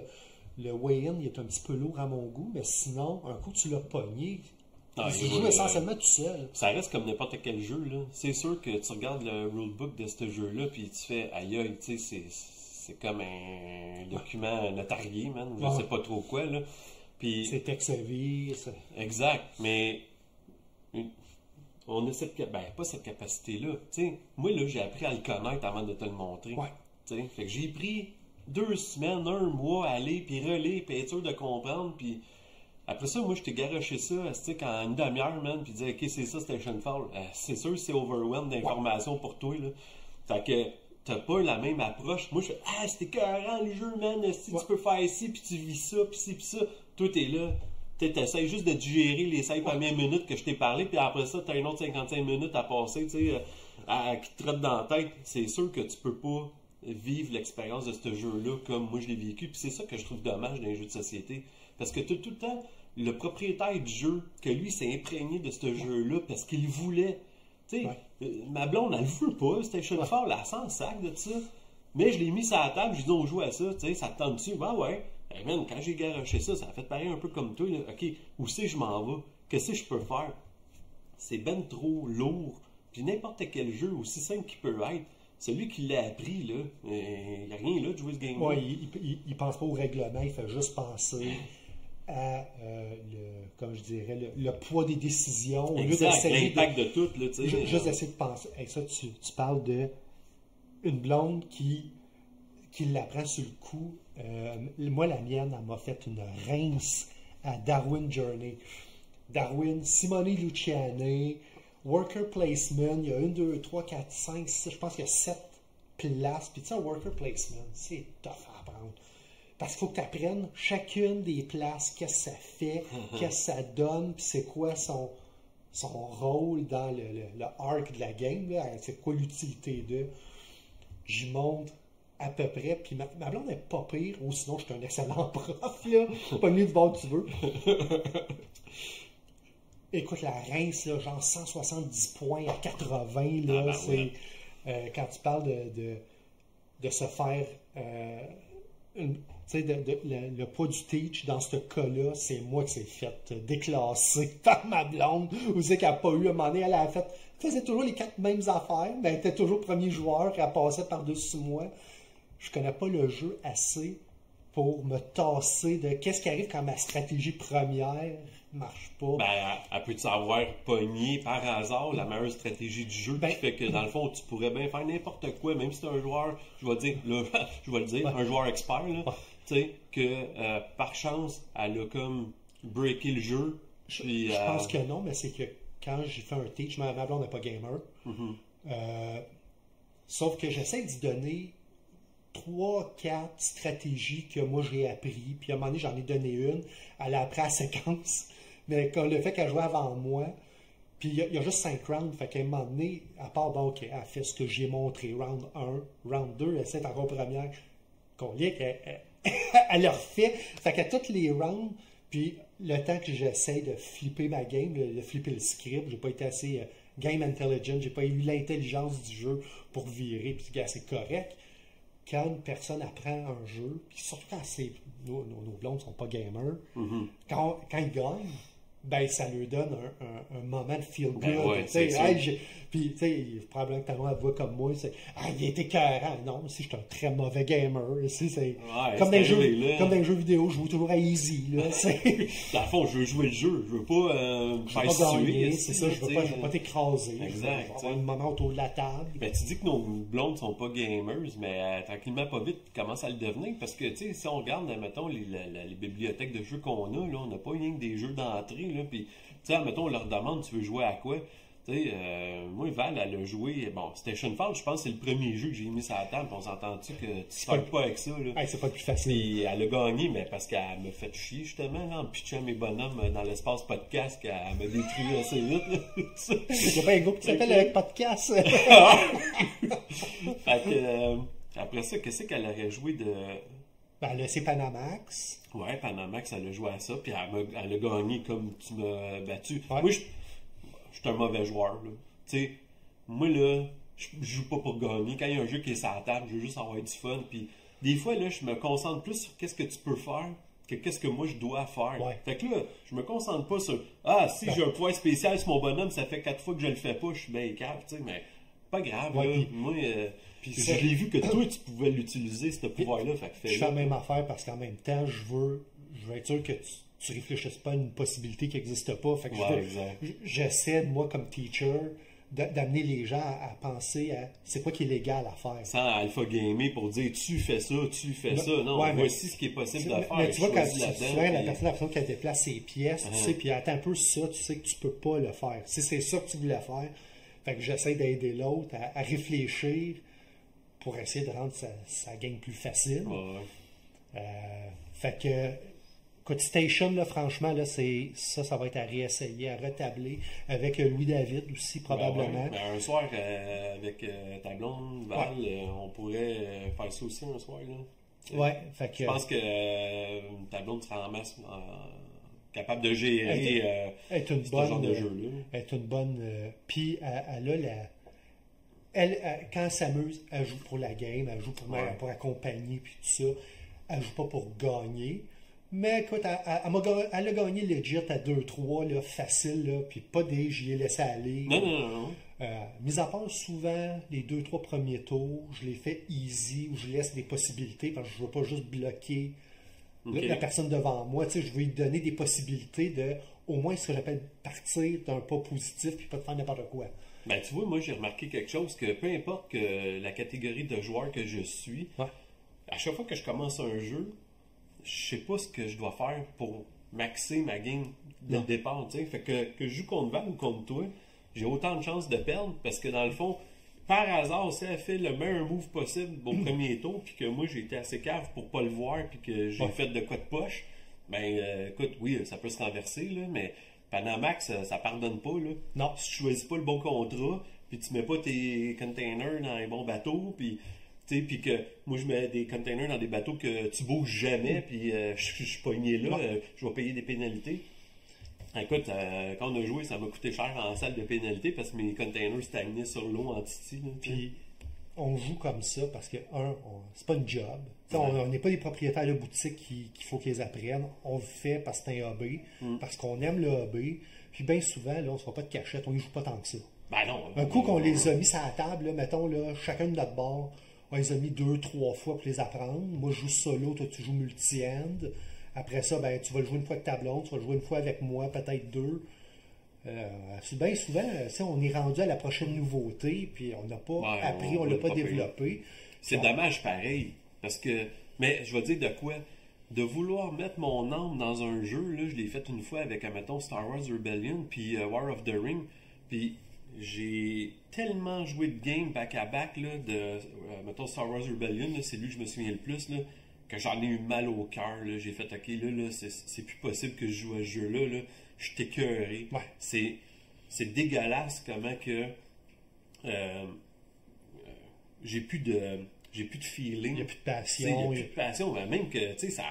le weigh-in il est un petit peu lourd à mon goût, mais sinon, un coup tu l'as pogné, tu joues essentiellement tout seul. Ça reste comme n'importe quel jeu, là. C'est sûr que tu regardes le rulebook de ce jeu-là, puis tu fais aïe, tu sais, c'est comme un document notarié, man, je sais pas trop quoi, là. Puis, c'est Texavis. Exact, mais on a pas cette capacité-là. Tu sais, moi, là, j'ai appris à le connaître avant de te le montrer. Tu sais, fait que j'ai pris 2 semaines, 1 mois à aller, puis relire, puis être sûr de comprendre, puis après ça, moi, je t'ai garoché ça, en une demi-heure, man, puis dire, OK, c'est ça, Station Fall. C'est sûr, c'est overwhelmed d'informations pour toi, là. Fait que t'as pas la même approche. Moi, je fais, c'était écœurant, le jeu, man, si tu peux faire ici, puis tu vis ça, puis ci, puis ça. Toi, t'es là. T'essayes juste de digérer les 5 premières minutes que je t'ai parlé, puis après ça, t'as une autre 55 minutes à passer, tu sais, qui te trotte dans la tête. C'est sûr que tu peux pas vivre l'expérience de ce jeu-là comme moi je l'ai vécu. Puis c'est ça que je trouve dommage dans les jeux de société. Parce que tout le temps, le propriétaire du jeu, que lui s'est imprégné de ce jeu-là parce qu'il voulait. Tu sais, ma blonde, elle le veut pas, Station Fall, elle s'en sac de ça. Mais je l'ai mis sur la table, je lui dis on joue à ça, tu sais, ça te tente dessus. Ouais. Hey man, quand j'ai garoché ça, ça a fait pareil un peu comme toi. Là. OK, où c'est que je m'en vais? Qu'est-ce que je peux faire? C'est ben trop lourd. Puis n'importe quel jeu, aussi simple qu'il peut être, celui qui l'a appris, là, il n'y a rien là de jouer ce game-là. Il pense pas au règlement, il fait juste penser. à, comme je dirais, le poids des décisions. Exact, l'impact de tout. Là, juste essayer de penser. Avec ça, tu parles de une blonde qui l'apprend sur le coup. Moi, la mienne, elle m'a fait une rince à Darwin Journey. Darwin, Simone Luciani, Worker Placement, il y a 1, 2, 3, 4, 5, 6, je pense qu'il y a 7 places. Puis tu sais, un Worker Placement, c'est tough à apprendre. Parce qu'il faut que tu apprennes chacune des places, qu'est-ce que ça fait, qu'est-ce que ça donne, puis c'est quoi son rôle dans le arc de la game, là, c'est quoi l'utilité de. J'y montre à peu près, puis ma blonde n'est pas pire, ou sinon je suis un excellent prof, là, pas mieux du bord que tu veux. Écoute, la rince, là, genre 170 points à 80, là, c'est quand tu parles de se faire le poids du teach, dans ce cas-là, c'est moi qui s'est fait déclasser par ma blonde, ou c'est qu'elle n'a pas eu un moment donné, elle a fait, faisait toujours les 4 mêmes affaires, mais elle était toujours premier joueur, elle passait par-dessus moi. Je connais pas le jeu assez pour me tasser de qu'est-ce qui arrive quand ma stratégie première marche pas. Ben, elle peut avoir pogné par hasard la meilleure stratégie du jeu, qui fait que dans le fond, tu pourrais bien faire n'importe quoi, même si tu es un joueur, je vais le dire, un joueur expert, tu sais, que par chance, elle a comme breaké le jeu. Je pense que non, mais c'est que quand j'ai fait un teach, ma blonde n'est pas gamer. Sauf que j'essaie d'y donner 3-4 stratégies que moi j'ai appris. Puis à un moment donné, j'en ai donné une. Elle a appris à séquence. Mais quand le fait qu'elle jouait avant moi, puis il y a juste 5 rounds. Fait qu'à un moment donné, à part, bon, OK, elle fait ce que j'ai montré. Round 1, round 2, elle s'est encore première. Combien elle le refait. Fait qu'à tous les rounds, puis le temps que j'essaie de flipper ma game, de flipper le script, j'ai pas été assez game intelligent, j'ai pas eu l'intelligence du jeu pour virer, puis c'est correct. Quand une personne apprend un jeu, puis surtout quand nos blondes sont pas gamers, quand ils gagnent, ben ça leur donne un moment de feel good. Puis tu sais, probablement que ta blonde voit comme moi, c'est il était écœurant. Non, si je suis un très mauvais gamer, ici c'est comme dans les jeux vidéo, je joue toujours à easy là. Dans le fond, je veux jouer le jeu, je veux pas faire gagner, c'est ça, je veux pas t'écraser. Exact. Je veux avoir un moment autour de la table. Ben, tu dis que nos blondes sont pas gamers, mais tranquillement pas vite commencent à le devenir, parce que tu sais, si on regarde, mettons, les bibliothèques de jeux qu'on a, là, on n'a pas rien que des jeux d'entrée, là, puis tu sais, mettons, on leur demande tu veux jouer à quoi. Tu sais, moi, Val, elle a joué. Bon, Stationfall, je pense que c'est le premier jeu que j'ai mis sur la table. On s'entend-tu que tu ne pas avec ça, là? C'est pas le plus facile. Puis elle a gagné, mais parce qu'elle m'a fait chier, justement, là, en pitchant mes bonhommes dans l'espace podcast, qu'elle m'a détruit assez vite, là. Il n'y a pas un groupe qui s'appelle avec podcast. Fait que, après ça, qu'est-ce qu'elle aurait joué de. Ben, là, c'est Panamax. Ouais, Panamax, elle a joué à ça, puis elle a gagné comme tu m'as battu. Ouais. Moi, je suis un mauvais joueur, là. Tu sais, moi, là, je joue pas pour gagner. Quand il y a un jeu qui est sur la table, je veux juste avoir du fun. Puis des fois, là, je me concentre plus sur qu'est-ce que tu peux faire que qu'est-ce que moi je dois faire. Ouais. Fait que là, je me concentre pas sur si j'ai un point spécial sur mon bonhomme, ça fait 4 fois que je le fais pas, je suis bien cave, tu sais, mais pas grave, là. Puis, moi, je l'ai vu que toi, tu pouvais l'utiliser, ce pouvoir-là. Fait que je fais la même affaire parce qu'en même temps, je veux être sûr que tu réfléchisses pas à une possibilité qui n'existe pas. Fait que j'essaie, moi, comme teacher, d'amener les gens à penser à c'est quoi qui est légal à faire. Sans alpha gamer pour dire tu fais ça, tu fais ça. Non, voici ce qui est possible de faire. Mais tu vois, quand tu souvent la personne qui déplace ses pièces, tu sais, puis attends un peu ça, tu sais que tu peux pas le faire. Si c'est ça que tu voulais faire, fait que j'essaie d'aider l'autre à réfléchir pour essayer de rendre sa game plus facile. Fait que Station, là, franchement, là, ça va être à réessayer, à retabler avec Louis-David aussi, probablement. Ben, un soir, avec ta blonde, Val, on pourrait faire ça aussi un soir. Là. Fait que... Je pense que ta blonde sera en masse capable de gérer ce genre de jeu-là. Elle est une bonne... Puis, elle a quand elle s'amuse, elle joue pour la game, elle joue pour accompagner, puis tout ça. Elle joue pas pour gagner. Mais écoute, elle a gagné legit à 2-3, là, facile, là, puis pas j'y ai laissé aller. Non. Mis à part souvent les 2-3 premiers tours, je les fais easy, où je laisse des possibilités, parce que je veux pas juste bloquer Ok. la personne devant moi. Tu sais, je veux lui donner des possibilités de, au moins, ce que j'appelle partir d'un pas positif puis pas de faire n'importe quoi. Ben, tu vois, moi, j'ai remarqué quelque chose, que peu importe que la catégorie de joueur que je suis, Ouais. à chaque fois que je commence un jeu, je sais pas ce que je dois faire pour maxer ma game dès Non. le départ, tu sais. Fait que je joue contre Val ou contre toi, j'ai autant de chances de perdre parce que dans le fond, par hasard, si elle fait le meilleur move possible au premier tour, puis que moi j'ai été assez cave pour pas le voir, puis que j'ai Ouais. fait de quoi de poche, ben écoute, oui, ça peut se renverser, là, mais Panamax, ça pardonne pas, là. Non. Si tu choisis pas le bon contrat, puis tu mets pas tes containers dans les bons bateaux, puis tu sais, puis que moi je mets des containers dans des bateaux que tu bouges jamais, puis je suis pogné là, Ouais. je vais payer des pénalités. Écoute, quand on a joué, ça m'a coûté cher en salle de pénalité parce que mes containers stagnaient sur l'eau en titi. Là, tu sais. Puis on joue comme ça parce que, c'est pas une job. Tu sais, Ouais. on n'est pas des propriétaires de boutique qu'il faut qu'ils apprennent. On le fait parce que c'est un hobby, parce qu'on aime le hobby. Puis bien souvent, là, on ne se fait pas de cachette, on ne joue pas tant que ça. Ben non. Un coup qu'on les a mis sur la table, là, mettons, là, chacun de notre bord, on les a mis 2, 3 fois pour les apprendre. Moi, je joue solo, toi, tu joues multi-end. Après ça, ben, tu vas le jouer une fois avec ta blonde, tu vas le jouer une fois avec moi, peut-être 2. Bien souvent, tu sais, on est rendu à la prochaine nouveauté, puis on n'a pas Ouais, appris, on on ne l'a va pas pas payer. développé. C'est Puis on- dommage pareil. Parce que. Mais je vais dire de quoi. De vouloir mettre mon âme dans un jeu, là, je l'ai fait une fois avec, mettons, Star Wars Rebellion, puis War of the Ring. Puis j'ai tellement joué de games back-à-back, là, mettons, Star Wars Rebellion, là, c'est lui que je me souviens le plus, là, que j'en ai eu mal au cœur. Là. J'ai fait, ok, là, c'est plus possible que je joue à ce jeu-là. Là. Je suis écœuré. Ouais. C'est dégueulasse comment que j'ai plus de feeling. Il n'y a plus de Tu sais, il passion. n'y a plus de passion, mais même que tu sais,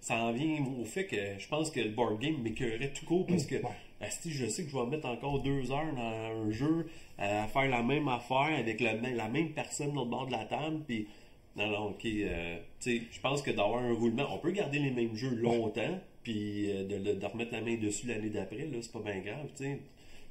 ça en vient au fait que je pense que le board game m'écœurait tout court parce que Ouais. asti, je sais que je vais mettre encore 2 heures dans un jeu à faire la même affaire avec la même personne de l'autre bord de la table. Puis, non, ok. Tu sais, je pense que d'avoir un roulement, on peut garder les mêmes jeux longtemps, puis de remettre la main dessus l'année d'après, là, c'est pas bien grave. Tu sais.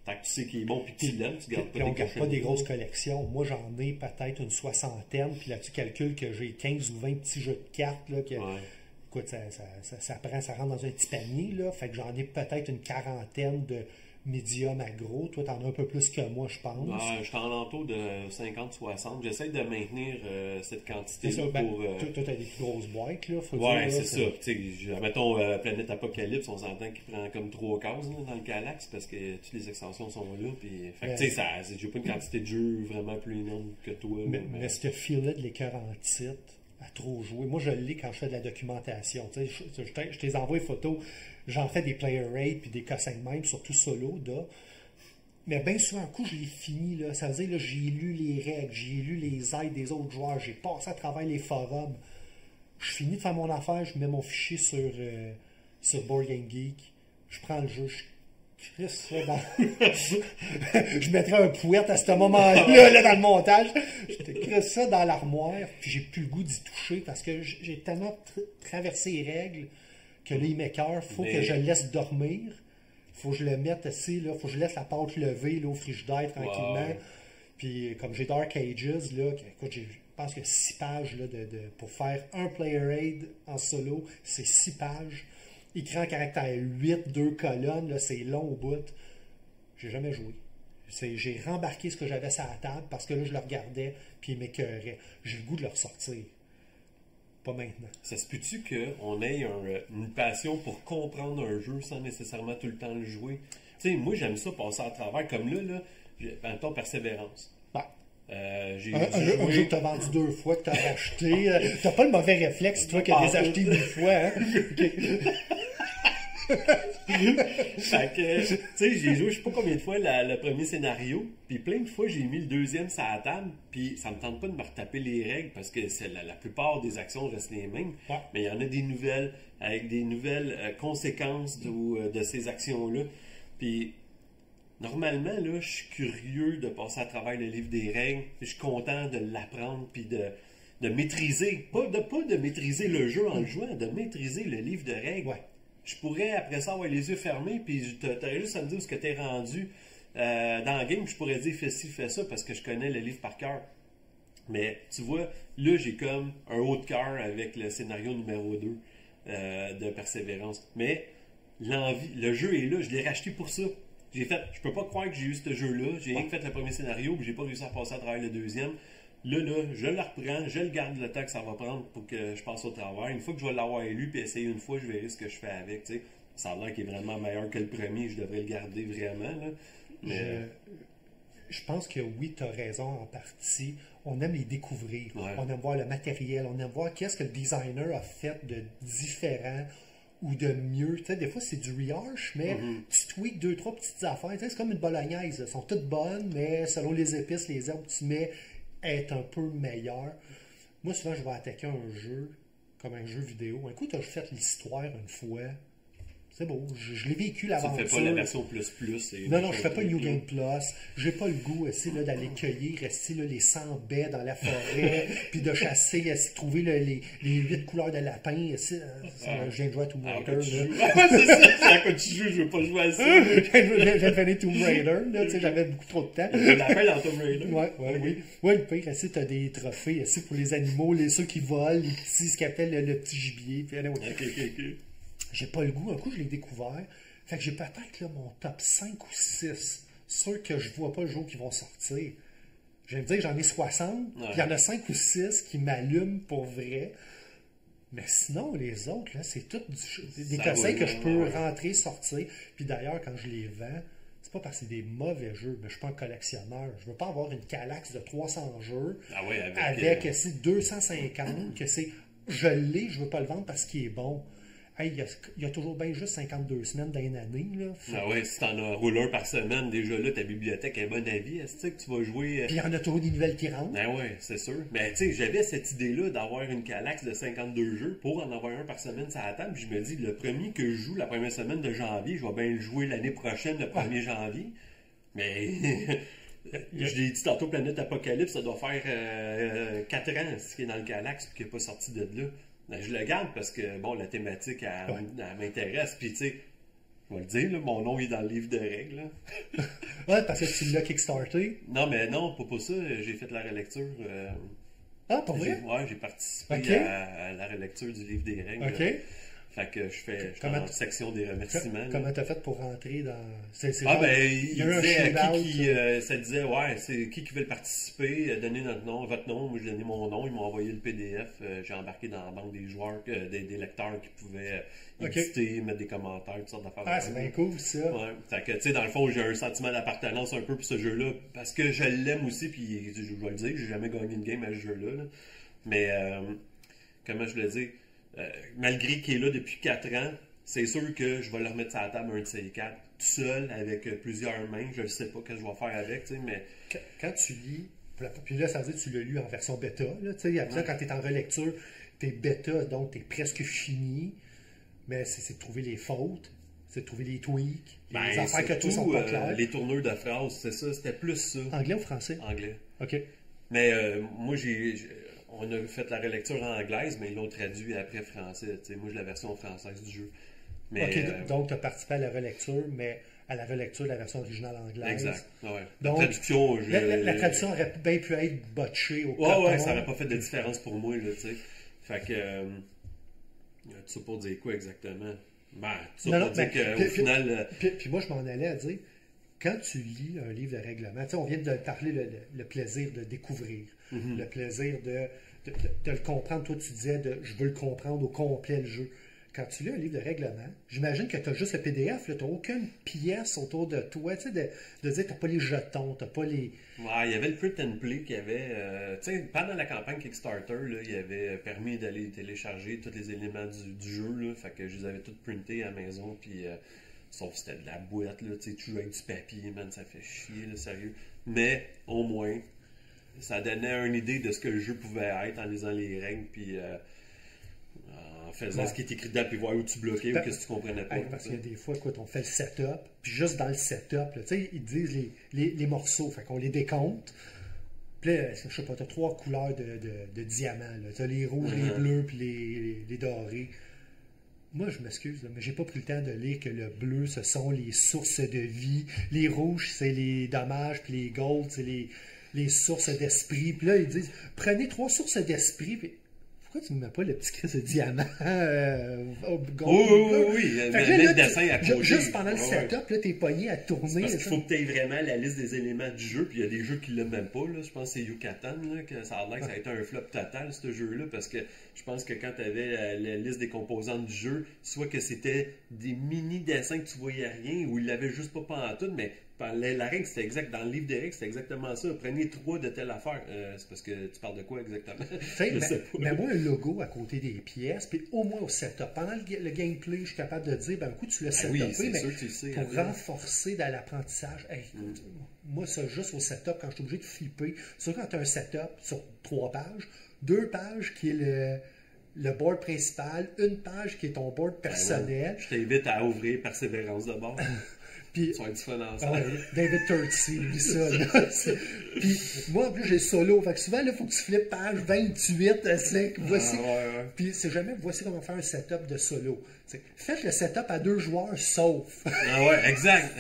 Tant que tu sais qu'il est bon puis que tu l'aimes, tu gardes Puis pas on des ne garde cachets pas de des mots. grosses collections. Moi, j'en ai peut-être une 60aine, puis là, tu calcules que j'ai 15 ou 20 petits jeux de cartes, là, que, Ouais. écoute, ça rentre dans un petit panier, là. Fait que j'en ai peut-être une 40aine de médium à gros. Toi, t'en as un peu plus que moi, je pense. Ouais, je suis en entour de 50-60. J'essaie de maintenir cette C'est quantité ça, ben, pour. toi, t'as des plus grosses boîtes, là. Faut Ouais, dire, là, c'est ça. Tu sais, mettons Planète Apocalypse, on s'entend qu'il prend comme 3 cases là, dans le Galax parce que toutes les extensions sont là. Puis, fait que, tu sais, j'ai pas une quantité de jeux vraiment plus énorme que toi. Mais ce fil-là de l'écœur en titre, à trop jouer. Moi, je l'ai quand je fais de la documentation. Tu sais, je te envoie des photos. J'en fais des player rate puis des cossins même, surtout solo, là. Mais bien souvent, un coup, je l'ai fini, là. Ça veut dire, là, j'ai lu les règles, j'ai lu les aides des autres joueurs, j'ai passé à travers les forums. Je finis de faire mon affaire, je mets mon fichier sur Board Game Geek, je prends le jeu, je crisse ça dans... je mettrais un pouette à ce moment-là, là, dans le montage. Je te crisse ça dans l'armoire, puis j'ai plus le goût d'y toucher parce que j'ai tellement traversé les règles que là, il m'écoeure. Faut que je le laisse dormir. Faut que je le mette assis, là. Faut que je laisse la pâte levée, là, au frigidaire, tranquillement. Wow. Puis, comme j'ai Dark Ages, là, écoute, je pense que 6 pages, là, pour faire un player aid en solo, c'est 6 pages. Écrit en caractère 8, 2 colonnes, là, c'est long au bout. J'ai jamais joué. J'ai rembarqué ce que j'avais sur la table parce que là, je le regardais, puis il m'écœurait. J'ai le goût de le ressortir. Pas maintenant. Ça se peut-tu qu'on ait une passion pour comprendre un jeu sans nécessairement tout le temps le jouer? Tu sais, moi, j'aime ça passer à travers. Comme là, mettons Persévérance. Bah. J'ai Un jeu que t'as vendu 2 fois, que t'as racheté. T'as pas le mauvais réflexe, toi, qui as les acheté 1000 fois. Hein? Fait que, tu sais, j'ai joué je sais pas combien de fois le premier scénario, puis plein de fois j'ai mis le deuxième sur la table, puis ça me tente pas de me retaper les règles parce que c'est la plupart des actions restent les mêmes, Ouais. mais il y en a des nouvelles avec des nouvelles conséquences de ces actions-là. Puis normalement, là, je suis curieux de passer à travers le livre des règles, puis je suis content de l'apprendre, puis de maîtriser, pas de maîtriser le jeu en le jouant, de maîtriser le livre de règles. Ouais. Je pourrais, après ça, avoir les yeux fermés, puis t'aurais juste à me dire où ce que t'es rendu dans le game, je pourrais dire fais ci, fais ça, parce que je connais le livre par cœur. Mais, tu vois, là, j'ai comme un haut de cœur avec le scénario numéro 2. de persévérance. Mais l'envie, le jeu est là, je l'ai racheté pour ça. Je peux pas croire que j'ai eu ce jeu-là. J'ai rien que fait le premier scénario, puis j'ai pas réussi à passer à travers le deuxième. Là, je le reprends, je le garde le temps que ça va prendre pour que je passe au travers. Une fois que je vais l'avoir lu, puis essayer une fois, je verrai ce que je fais avec. T'sais. Ça a l'air qu'il est vraiment meilleur que le premier, je devrais le garder vraiment. Là. Mais... Je pense que oui, tu as raison en partie. On aime les découvrir. Ouais. On aime voir le matériel. On aime voir qu'est-ce que le designer a fait de différent ou de mieux. Tu sais, des fois, c'est du rehash, mais tu tweaks 2-3 petites affaires. Tu sais, c'est comme une bolognaise. Elles sont toutes bonnes, mais selon les épices, les herbes que tu mets, est un peu meilleur. Moi, souvent, je vais attaquer un jeu comme un jeu vidéo. Un coup, tu as fait l'histoire une fois. C'est beau, je l'ai vécu l'aventure. Tu ne fais pas la version plus. Non, je fais pas le New Game Plus. J'ai pas le goût d'aller cueillir les 100 baies dans la forêt, puis de chasser, trouver les 8 couleurs de lapin. Je viens de jouer à Tomb Raider. C'est ça, quand tu joues, je veux pas jouer à ça. Je viens de finir Tomb Raider, j'avais beaucoup trop de temps. Le lapin dans Tomb Raider. Oui, le pire, tu as des trophées pour les animaux, ceux qui volent, les petits, ce qu'on appelle le petit gibier. Puis, Ok. J'ai pas le goût. Un coup, je l'ai découvert. Fait que j'ai peut-être là, mon top 5 ou 6. Ceux que je vois pas le jour qui vont sortir. Je viens de dire, j'en ai 60. Puis il y en a 5 ou 6 qui m'allument pour vrai. Mais sinon, les autres, là, c'est tout des conseils que je peux rentrer, sortir. Puis d'ailleurs, quand je les vends, c'est pas parce que c'est des mauvais jeux, mais je suis pas un collectionneur. Je veux pas avoir une calaxe de 300 jeux avec 250 que c'est je l'ai, je veux pas le vendre parce qu'il est bon. Hey, il y a toujours bien juste 52 semaines dans une année. Là. Si t'en as roulé un par semaine, déjà là, ta bibliothèque est bonne à vie. Est-ce que tu vas jouer. Puis il y en a toujours des nouvelles qui rentrent. C'est sûr. Mais tu sais, j'avais cette idée-là d'avoir une calaxe de 52 jeux pour en avoir un par semaine sur la table. Puis je me dis, le premier que je joue la première semaine de janvier, je vais bien le jouer l'année prochaine, le 1er janvier. Mais. Je l'ai dit tantôt, Planète Apocalypse, ça doit faire 4 ans ce qui est dans le calaxe et qui n'est pas sorti de là. Ben, je le garde parce que, la thématique, elle m'intéresse. Puis, tu sais, je vais le dire, là, mon nom est dans le livre de règles. Ouais, parce que tu l'as kickstarté. Non, mais non, pas pour ça. J'ai fait la relecture. Pour vrai? J'ai participé à la relecture du livre des règles. OK. Fait que je fais en section des remerciements. Comment t'as fait pour rentrer dans... Il disait ça disait, c'est qui veut participer, donnez votre nom. Moi, j'ai donné mon nom, ils m'ont envoyé le PDF. J'ai embarqué dans la banque des joueurs, des lecteurs qui pouvaient éditer, mettre des commentaires, toutes sortes d'affaires. C'est bien cool, ça. Ouais. Fait que, tu sais, dans le fond, j'ai un sentiment d'appartenance un peu pour ce jeu-là, parce que je l'aime aussi, puis je dois le dire, j'ai jamais gagné une game à ce jeu-là. Là. Mais, comment je le dis? Malgré qu'il est là depuis 4 ans, c'est sûr que je vais le remettre sur la table un de ces 4, tout seul, avec plusieurs mains. Je ne sais pas ce que je vais faire avec, tu sais, mais... Quand tu lis, puis là, ça veut dire que tu l'as lu en version bêta, là, tu sais, après, quand tu es en relecture, tu es bêta, donc tu es presque fini, mais c'est de trouver les fautes, c'est de trouver les tweaks, les affaires que tout sont pas claires. Les tourneurs de phrases, c'est ça, c'était plus ça. Anglais ou français? Anglais. OK. Mais moi, on a fait la relecture en anglaise, mais ils l'ont traduit après français. T'sais, moi, j'ai la version française du jeu. Mais, OK, donc tu as participé à la relecture, mais à la relecture de la version originale anglaise. Exact. Ouais. Donc, la traduction, la traduction aurait bien pu être botchée au coton. Ça n'aurait pas fait de différence pour moi. Là, fait que. Tout ça pour dire quoi exactement? Tout ça pour dire qu'au final. Puis moi, je m'en allais à dire, quand tu lis un livre de règlement, on vient de parler le plaisir de découvrir, le plaisir de le comprendre. Toi, tu disais je veux le comprendre au complet, le jeu. Quand tu lis un livre de règlement, j'imagine que tu as juste le PDF, tu n'as aucune pièce autour de toi, de dire que tu n'as pas les jetons, tu n'as pas les... Ouais, il y avait le print and play qui avait... pendant la campagne Kickstarter, là, il avait permis d'aller télécharger tous les éléments du jeu, là, fait que je les avais tous printés à la maison, puis... sauf que c'était de la boîte, là, tu joues avec du papier, man, ça fait chier, là, sérieux. Mais, au moins, ça donnait une idée de ce que le jeu pouvait être en lisant les règles, puis en faisant ce qui est écrit dedans, puis voir où tu bloquais ou qu'est-ce que tu comprenais pas. Parce qu'il y a des fois, écoute, on fait le setup, puis juste dans le setup, tu sais, ils disent les morceaux, fait qu'on les décompte. Puis là, je sais pas, tu as 3 couleurs de diamants, tu as les rouges, les bleus, puis les dorés. Moi, je m'excuse, mais j'ai pas pris le temps de lire que le bleu, ce sont les sources de vie. Les rouges, c'est les dommages, puis les golds, c'est les sources d'esprit. Puis là, ils disent, prenez 3 sources d'esprit. Puis pourquoi tu ne mets pas le petit crise de diamant au gold? Oui. Le dessin à côté. Juste pendant le setup, là, t'es pogné à tourner. Parce qu'il faut que tu aies vraiment la liste des éléments du jeu, puis il y a des jeux qui l'ont même pas. Là. Je pense que c'est Yucatan, là, que ça a l'air que ça a été un flop total, ce jeu-là, parce que je pense que quand tu avais la liste des composantes du jeu, soit que c'était des mini-dessins que tu voyais rien, ou il l'avait juste pas en tout, mais la règle, c'était exact. Dans le livre des règles, c'était exactement ça. Prenez 3 de telle affaire. C'est parce que tu parles de quoi exactement? Mais moi, un logo à côté des pièces, puis au moins au setup. Pendant le gameplay, je suis capable de dire, ben, écoute, tu l'as setupé, mais sûr que tu le sais, pour renforcer dans l'apprentissage, moi, ça, juste au setup, quand je suis obligé de flipper, surtout quand tu as un setup sur 3 pages, 2 pages qui est le board principal, une page qui est ton board personnel. Je t'invite à ouvrir Persévérance de bord. Puis, ça va être du fun ensemble. David Turtsey, lui ça. Là, puis moi, en plus, j'ai le solo. Fait que souvent, il faut que tu flippes page 28. Voici. Puis c'est jamais, voici comment faire un setup de solo. T'sais, faites le setup à 2 joueurs, sauf. Exact.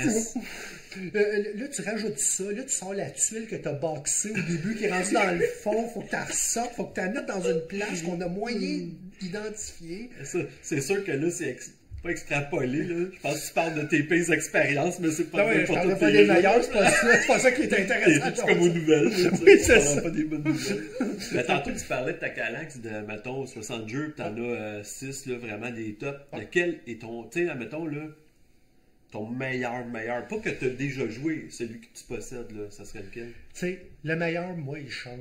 Là, tu rajoutes ça. Là, tu sors la tuile que tu as boxée au début, qui est rendue dans le fond. Faut que tu la ressortes. Faut que tu la mettes dans une place qu'on a moyen d'identifier. C'est sûr que là, c'est pas extrapolé, là. Je pense que tu parles de tes pires expériences, mais c'est pas non, je parle pas des meilleurs, c'est pas ça qui est intéressant. C'est comme aux nouvelles. Oui, c'est ça. Pas des bonnes nouvelles. Mais tantôt, tu parlais de ta Kallax de, mettons, 60 jeux, puis t'en as 6, là, vraiment des tops. Lequel est ton, tu sais, mettons, là, ton meilleur, pas que tu as déjà joué, celui que tu possèdes, là, ça serait lequel? Tu sais, le meilleur, moi, il change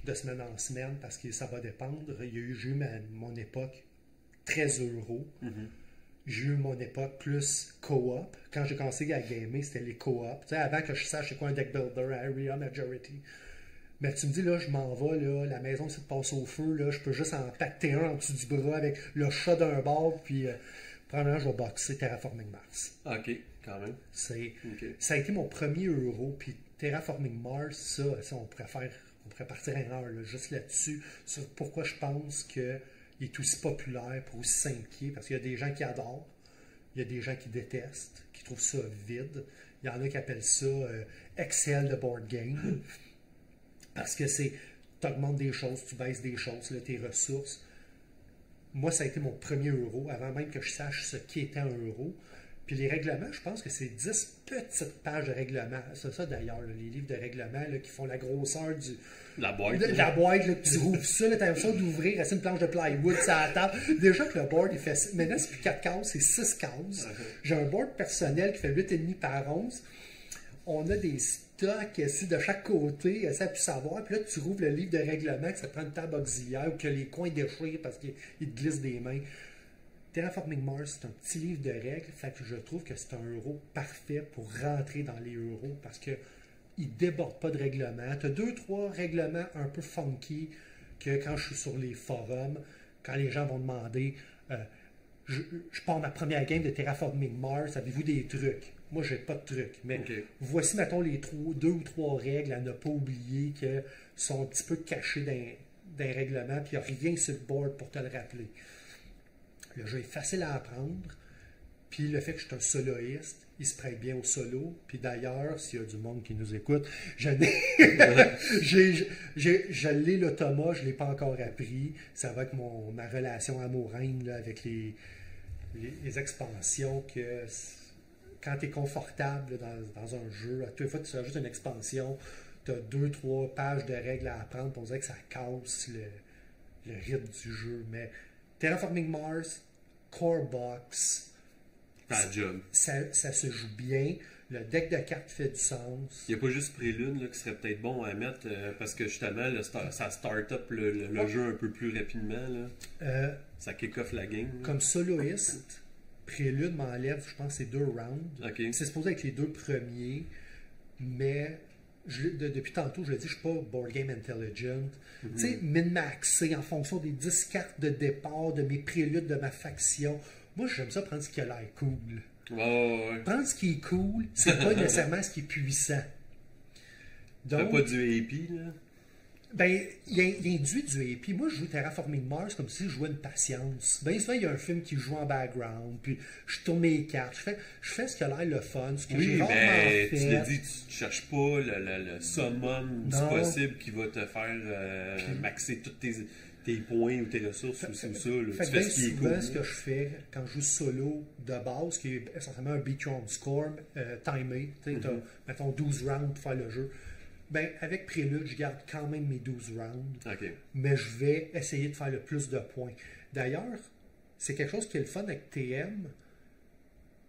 de semaine en semaine parce que ça va dépendre. J'ai eu mon époque très euro. J'ai eu mon époque plus co-op. Quand j'ai commencé à gamer, c'était les co-op. Tu sais, avant que je sache c'est quoi un deck builder, area majority. Mais tu me dis, là, je m'en vais, là, la maison se passe au feu, là, je peux juste en pacter un en dessous du bras avec le chat d'un bord, puis probablement je vais boxer Terraforming Mars. Ok, quand même. Ça a été mon premier euro, puis Terraforming Mars, ça on pourrait partir une heure là, juste là-dessus, sur pourquoi je pense que il est aussi populaire pour aussi 5 pieds, parce qu'il y a des gens qui adorent, il y a des gens qui détestent, qui trouvent ça vide. Il y en a qui appellent ça Excel de board game, parce que tu augmentes des choses, tu baisses des choses, là, tes ressources. Moi, ça a été mon premier euro, avant même que je sache ce qu'était un euro. Puis les règlements, je pense que c'est 10 petites pages de règlements. C'est ça d'ailleurs, les livres de règlements là, qui font la grosseur la boîte. La boîte, là, tu rouvres ça, tu as l'impression d'ouvrir, c'est une planche de plywood, ça attend. Déjà que le board, il fait. Maintenant, c'est plus 4 cases, c'est 6 cases. J'ai un board personnel qui fait 8,5 par 11. On a des stocks ici de chaque côté, ça pu savoir. Puis là, tu rouvres le livre de règlement, que ça te prend une table auxiliaire ou que les coins déchirent parce qu'ils te glissent des mains. Terraforming Mars, c'est un petit livre de règles, fait que je trouve que c'est un euro parfait pour rentrer dans les euros parce que il ne déborde pas de règlements. Tu as 2-3 règlements un peu funky que quand je suis sur les forums, quand les gens vont demander je pars ma première game de Terraforming Mars, avez-vous des trucs? Moi, j'ai pas de trucs, mais voici, mettons, les 2 ou 3 règles à ne pas oublier qui sont un petit peu cachées dans les règlements, puis il n'y a rien sur le board pour te le rappeler. Le jeu est facile à apprendre, puis le fait que je suis un soloiste, il se prête bien au solo. Puis d'ailleurs, s'il y a du monde qui nous écoute, je l'ai l'automa, je ne l'ai pas encore appris. Ça va avec ma relation amoureuse avec les expansions, que quand tu es confortable dans un jeu, à toutes les fois que tu as juste une expansion, tu as 2-3 pages de règles à apprendre, pour dire que ça casse le rythme du jeu. Mais Terraforming Mars, Core Box, ça se joue bien. Le deck de cartes fait du sens. Il n'y a pas juste Prélude là, qui serait peut-être bon à mettre parce que justement, ça start up le jeu un peu plus rapidement. Là. Ça kick off la game. Comme soloiste, Prélude m'enlève, je pense, c'est 2 rounds. C'est supposé être les 2 premiers, mais depuis tantôt, je le dis, je ne suis pas board game intelligent. Tu sais, min-maxer en fonction des 10 cartes de départ, de mes préludes, de ma faction. Moi, j'aime ça prendre ce qui a l'air cool. Prendre ce qui est cool, c'est pas nécessairement ce qui est puissant. Donc, pas du AP, là? Ben, il induit du AP. Moi, je joue Terraforming Mars comme si je jouais une patience. Ben, souvent, il y a un film qui joue en background, puis je tourne mes cartes, je fais ce qui a l'air le fun, ce que j'ai rarement fait. Tu l'as dit, tu ne cherches pas le summum du possible qui va te faire maxer toutes tes... tes points ou tes ressources ou ça. Là. Fait Tu que fais bien ce qui est souvent, cool. ce que je fais quand je joue solo de base, qui est essentiellement un beat your own score, timé, tu sais, mettons 12 rounds pour faire le jeu, ben avec Prélude, je garde quand même mes 12 rounds, OK. mais je vais essayer de faire le plus de points. D'ailleurs, c'est quelque chose qui est le fun avec TM,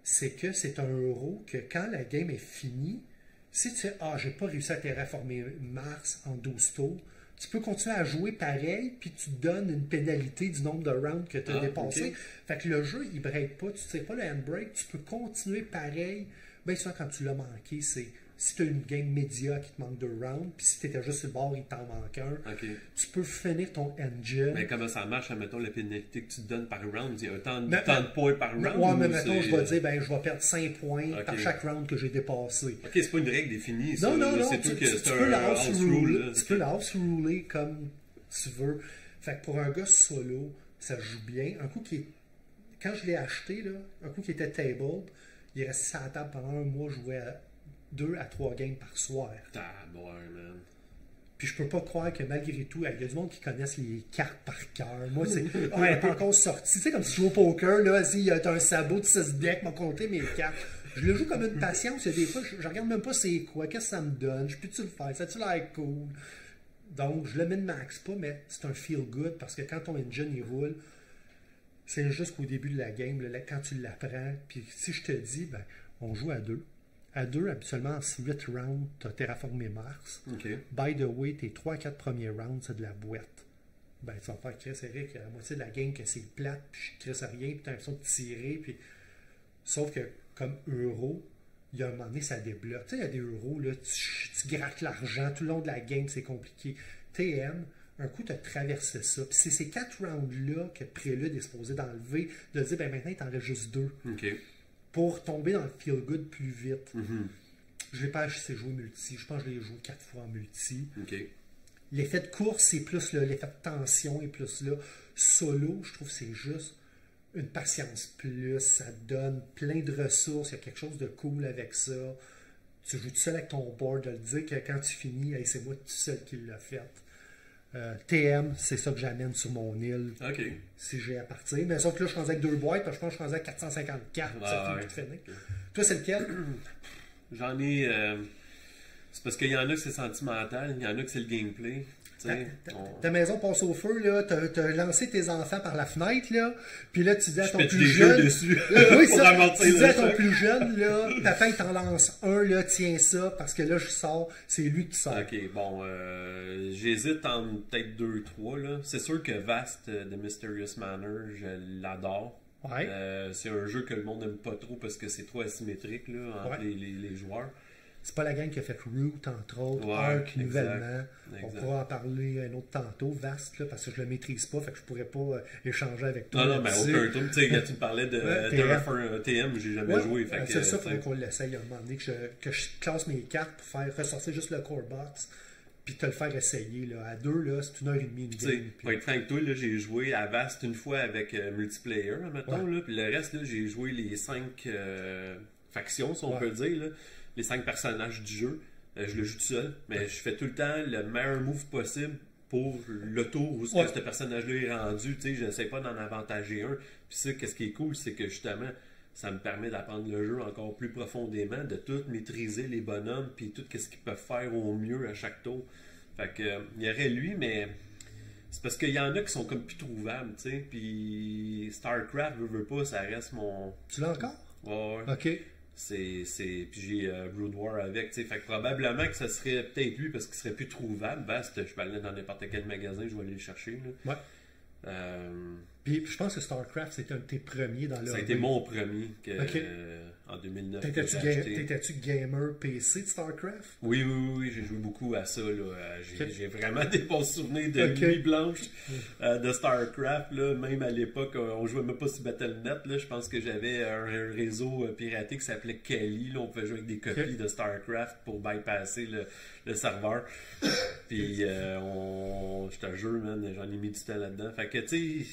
c'est que c'est un euro que quand la game est finie, si tu sais, j'ai pas réussi à terraformer Mars en 12 tours, tu peux continuer à jouer pareil, puis tu te donnes une pénalité du nombre de rounds que tu as dépassé. OK. Fait que le jeu, il ne break pas, tu ne sais pas le handbrake, tu peux continuer pareil. Bien souvent, quand tu l'as manqué, c'est si tu as une game média qui te manque 2 rounds, puis si tu étais juste sur le bord, il t'en manque un, OK. tu peux finir ton engine. Mais comment ça marche, admettons, la pénalité que tu te donnes par round? Il y a tant Mais- de points par round? Ouais, mais ou mettons, c'est- je vais dire, ben, je vais perdre 5 points Ok. par chaque round que j'ai dépassé. OK, c'est pas une règle définie, ça. Non, non, là. non, C'est tu, tout que tu- c'est tu peux la un house house rule, rule. là. tu peux la house ruler comme tu veux. Fait que pour un gars solo, ça joue bien. Un coup qui est, quand je l'ai acheté, là, un coup qui était table, il est resté sur la table pendant un mois, je jouais à 2 à 3 games par soir. Ah, bon, man. Puis je peux pas croire que malgré tout, il y a du monde qui connaissent les cartes par cœur. Moi, c'est. Elle n'est pas encore sortie. Tu sais, comme si je joue au poker, là, si t'as un sabot de 6 decks, m'a compté mes cartes. Je le joue comme une patience. Il y a des fois, je regarde même pas c'est quoi, qu'est-ce que ça me donne, je peux-tu le faire, ça tu l'air cool. Donc, je le min-max pas, mais c'est un feel good parce que quand ton engine il roule, c'est juste qu'au début de la game, là, quand tu l'apprends, puis si je te dis, ben, on joue à 2. À 2, habituellement, en 8 rounds, tu as terraformé Mars. OK. By the way, tes 3-4 premiers rounds, c'est de la boîte. Ben, tu vas faire Chris Eric à la moitié de la game que c'est plate, puis je crisse rien, puis t'as l'impression de tirer, puis. Sauf que, comme euro, il y a un moment donné, ça débloque. Tu sais, il y a des euros, là, tu grattes l'argent, tout le long de la game, c'est compliqué. TM, un coup, tu as traversé ça. Puis c'est ces 4 rounds-là que Prélude est supposé d'enlever, de dire, ben maintenant, il t'en reste juste 2. OK. Pour tomber dans le feel good plus vite. Mhm. Je l'ai pas acheté jouer multi. Je pense que je l'ai joué 4 fois en multi. OK. L'effet de course, c'est plus là. L'effet de tension est plus là. Solo, je trouve que c'est juste une patience plus. Ça donne plein de ressources. Il y a quelque chose de cool avec ça. Tu joues tout seul avec ton board. De le dire que quand tu finis, hey, c'est moi tout seul qui l'a fait. TM, c'est ça que j'amène sur mon île OK. si j'ai à partir. Mais sauf que là, je suis rendu avec 2 boîtes. Parce que je pense que je suis rendu à 454. Ça Ah, fait ouais. tout finir. Toi, c'est lequel? J'en ai. C'est parce qu'il y en a que c'est sentimental, il y en a que c'est le gameplay. Tu sais, Ta maison passe au feu, là, t'as lancé tes enfants par la fenêtre, là, puis là, tu dis à je ton mets plus des jeux jeune... dessus Oui, pour ça, amortir tu dis le à ton choc. plus jeune, là, papa, il t'en lance un, là, tiens ça, parce que là, je sors, c'est lui qui sort. Ok, bon, j'hésite entre peut-être 2-3. Là. C'est sûr que Vast de Mysterious Manor, je l'adore. Ouais. C'est un jeu que le monde n'aime pas trop parce que c'est trop asymétrique là, entre Ouais. les joueurs. C'est pas la gang qui a fait Root, entre autres, Ouais, Ark, exact, nouvellement. On exact. pourra en parler un autre tantôt, Vast, là, parce que je le maîtrise pas, fait que je pourrais pas échanger avec toi. Non, mais là-dessus. aucun tour. Tu sais, quand tu me parlais de Ouais, Terraform TM, j'ai jamais Ouais, joué. Fait que, c'est ça, il tu sais. faudrait qu'on l'essaye à un moment donné, que je classe mes cartes pour faire ressortir juste le core box, puis te le faire essayer. Là. À 2, là, c'est 1h30 une Tu sais, game. pour être franc avec toi, là, j'ai joué à Vast une fois avec multiplayer, mettons, Ouais. là, puis le reste, là, j'ai joué les 5 factions, si on Ouais. peut dire, là, les 5 personnages du jeu. Je le joue tout seul, mais je fais tout le temps le meilleur move possible pour le tour où Ouais. ce personnage-là est rendu. Tu sais, je n'essaie pas d'en avantager un. Puis ça, qu'est-ce qui est cool, c'est que justement, ça me permet d'apprendre le jeu encore plus profondément, de tout maîtriser les bonhommes, puis tout ce qu'ils peuvent faire au mieux à chaque tour. Fait que, il y aurait lui, mais c'est parce qu'il y en a qui sont comme plus trouvables, tu sais. Puis StarCraft, veut pas, ça reste mon. Tu l'as encore? Ouais, ouais. Ok. Puis j'ai Brood War avec, tu sais. Fait que probablement que ça serait peut-être lui parce qu'il serait plus trouvable. Vast, je peux aller dans n'importe quel magasin, je vais aller le chercher. Là. Ouais. Euh, Puis je pense que StarCraft, c'était un de tes premiers dans le. ça a été mon premier Ok. en 2009. que T'étais-tu j'ai acheté. t'étais-tu gamer PC de StarCraft? Oui, j'ai joué beaucoup à ça. Là. J'ai vraiment des bons souvenirs de Ok. nuit blanche de StarCraft. Là. Même à l'époque, on jouait même pas sur Battle.net. Là. Je pense que j'avais un réseau piraté qui s'appelait Kali. Là. On pouvait jouer avec des copies de StarCraft pour bypasser le serveur. Puis, je te jure, man, j'en ai mis du temps là-dedans. Fait que, tu sais,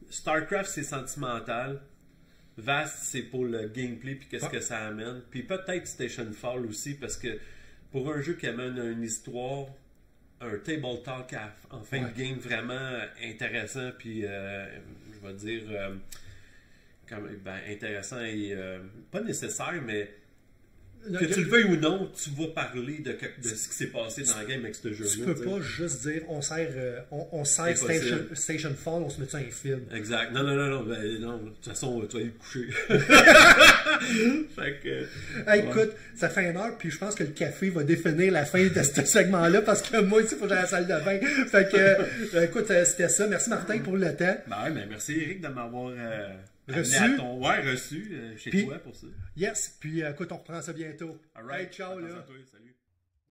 StarCraft, c'est sentimental. Vast, c'est pour le gameplay puis qu'est-ce que ça amène. Puis peut-être Station Fall aussi parce que pour un jeu qui amène une histoire, un table talk en fin de game vraiment intéressant, puis je vais dire intéressant et pas nécessaire, mais que tu le veuilles ou non, tu vas parler de ce qui s'est passé dans la game avec ce jeu-là. Tu peux pas juste dire on sert Station Fall, on se met ça un film. Exact. Non, de toute façon, tu vas aller te coucher. Fait que, écoute, ça fait 1 heure, puis je pense que le café va définir la fin de ce segment-là, parce que moi, il faut que j'aille à la salle de bain. Fait que, écoute, c'était ça. Merci Martin pour le temps. Merci Eric de m'avoir reçu chez toi pour ça. Yes, puis écoute, on reprend ça bientôt. All right. Ciao là. Salut.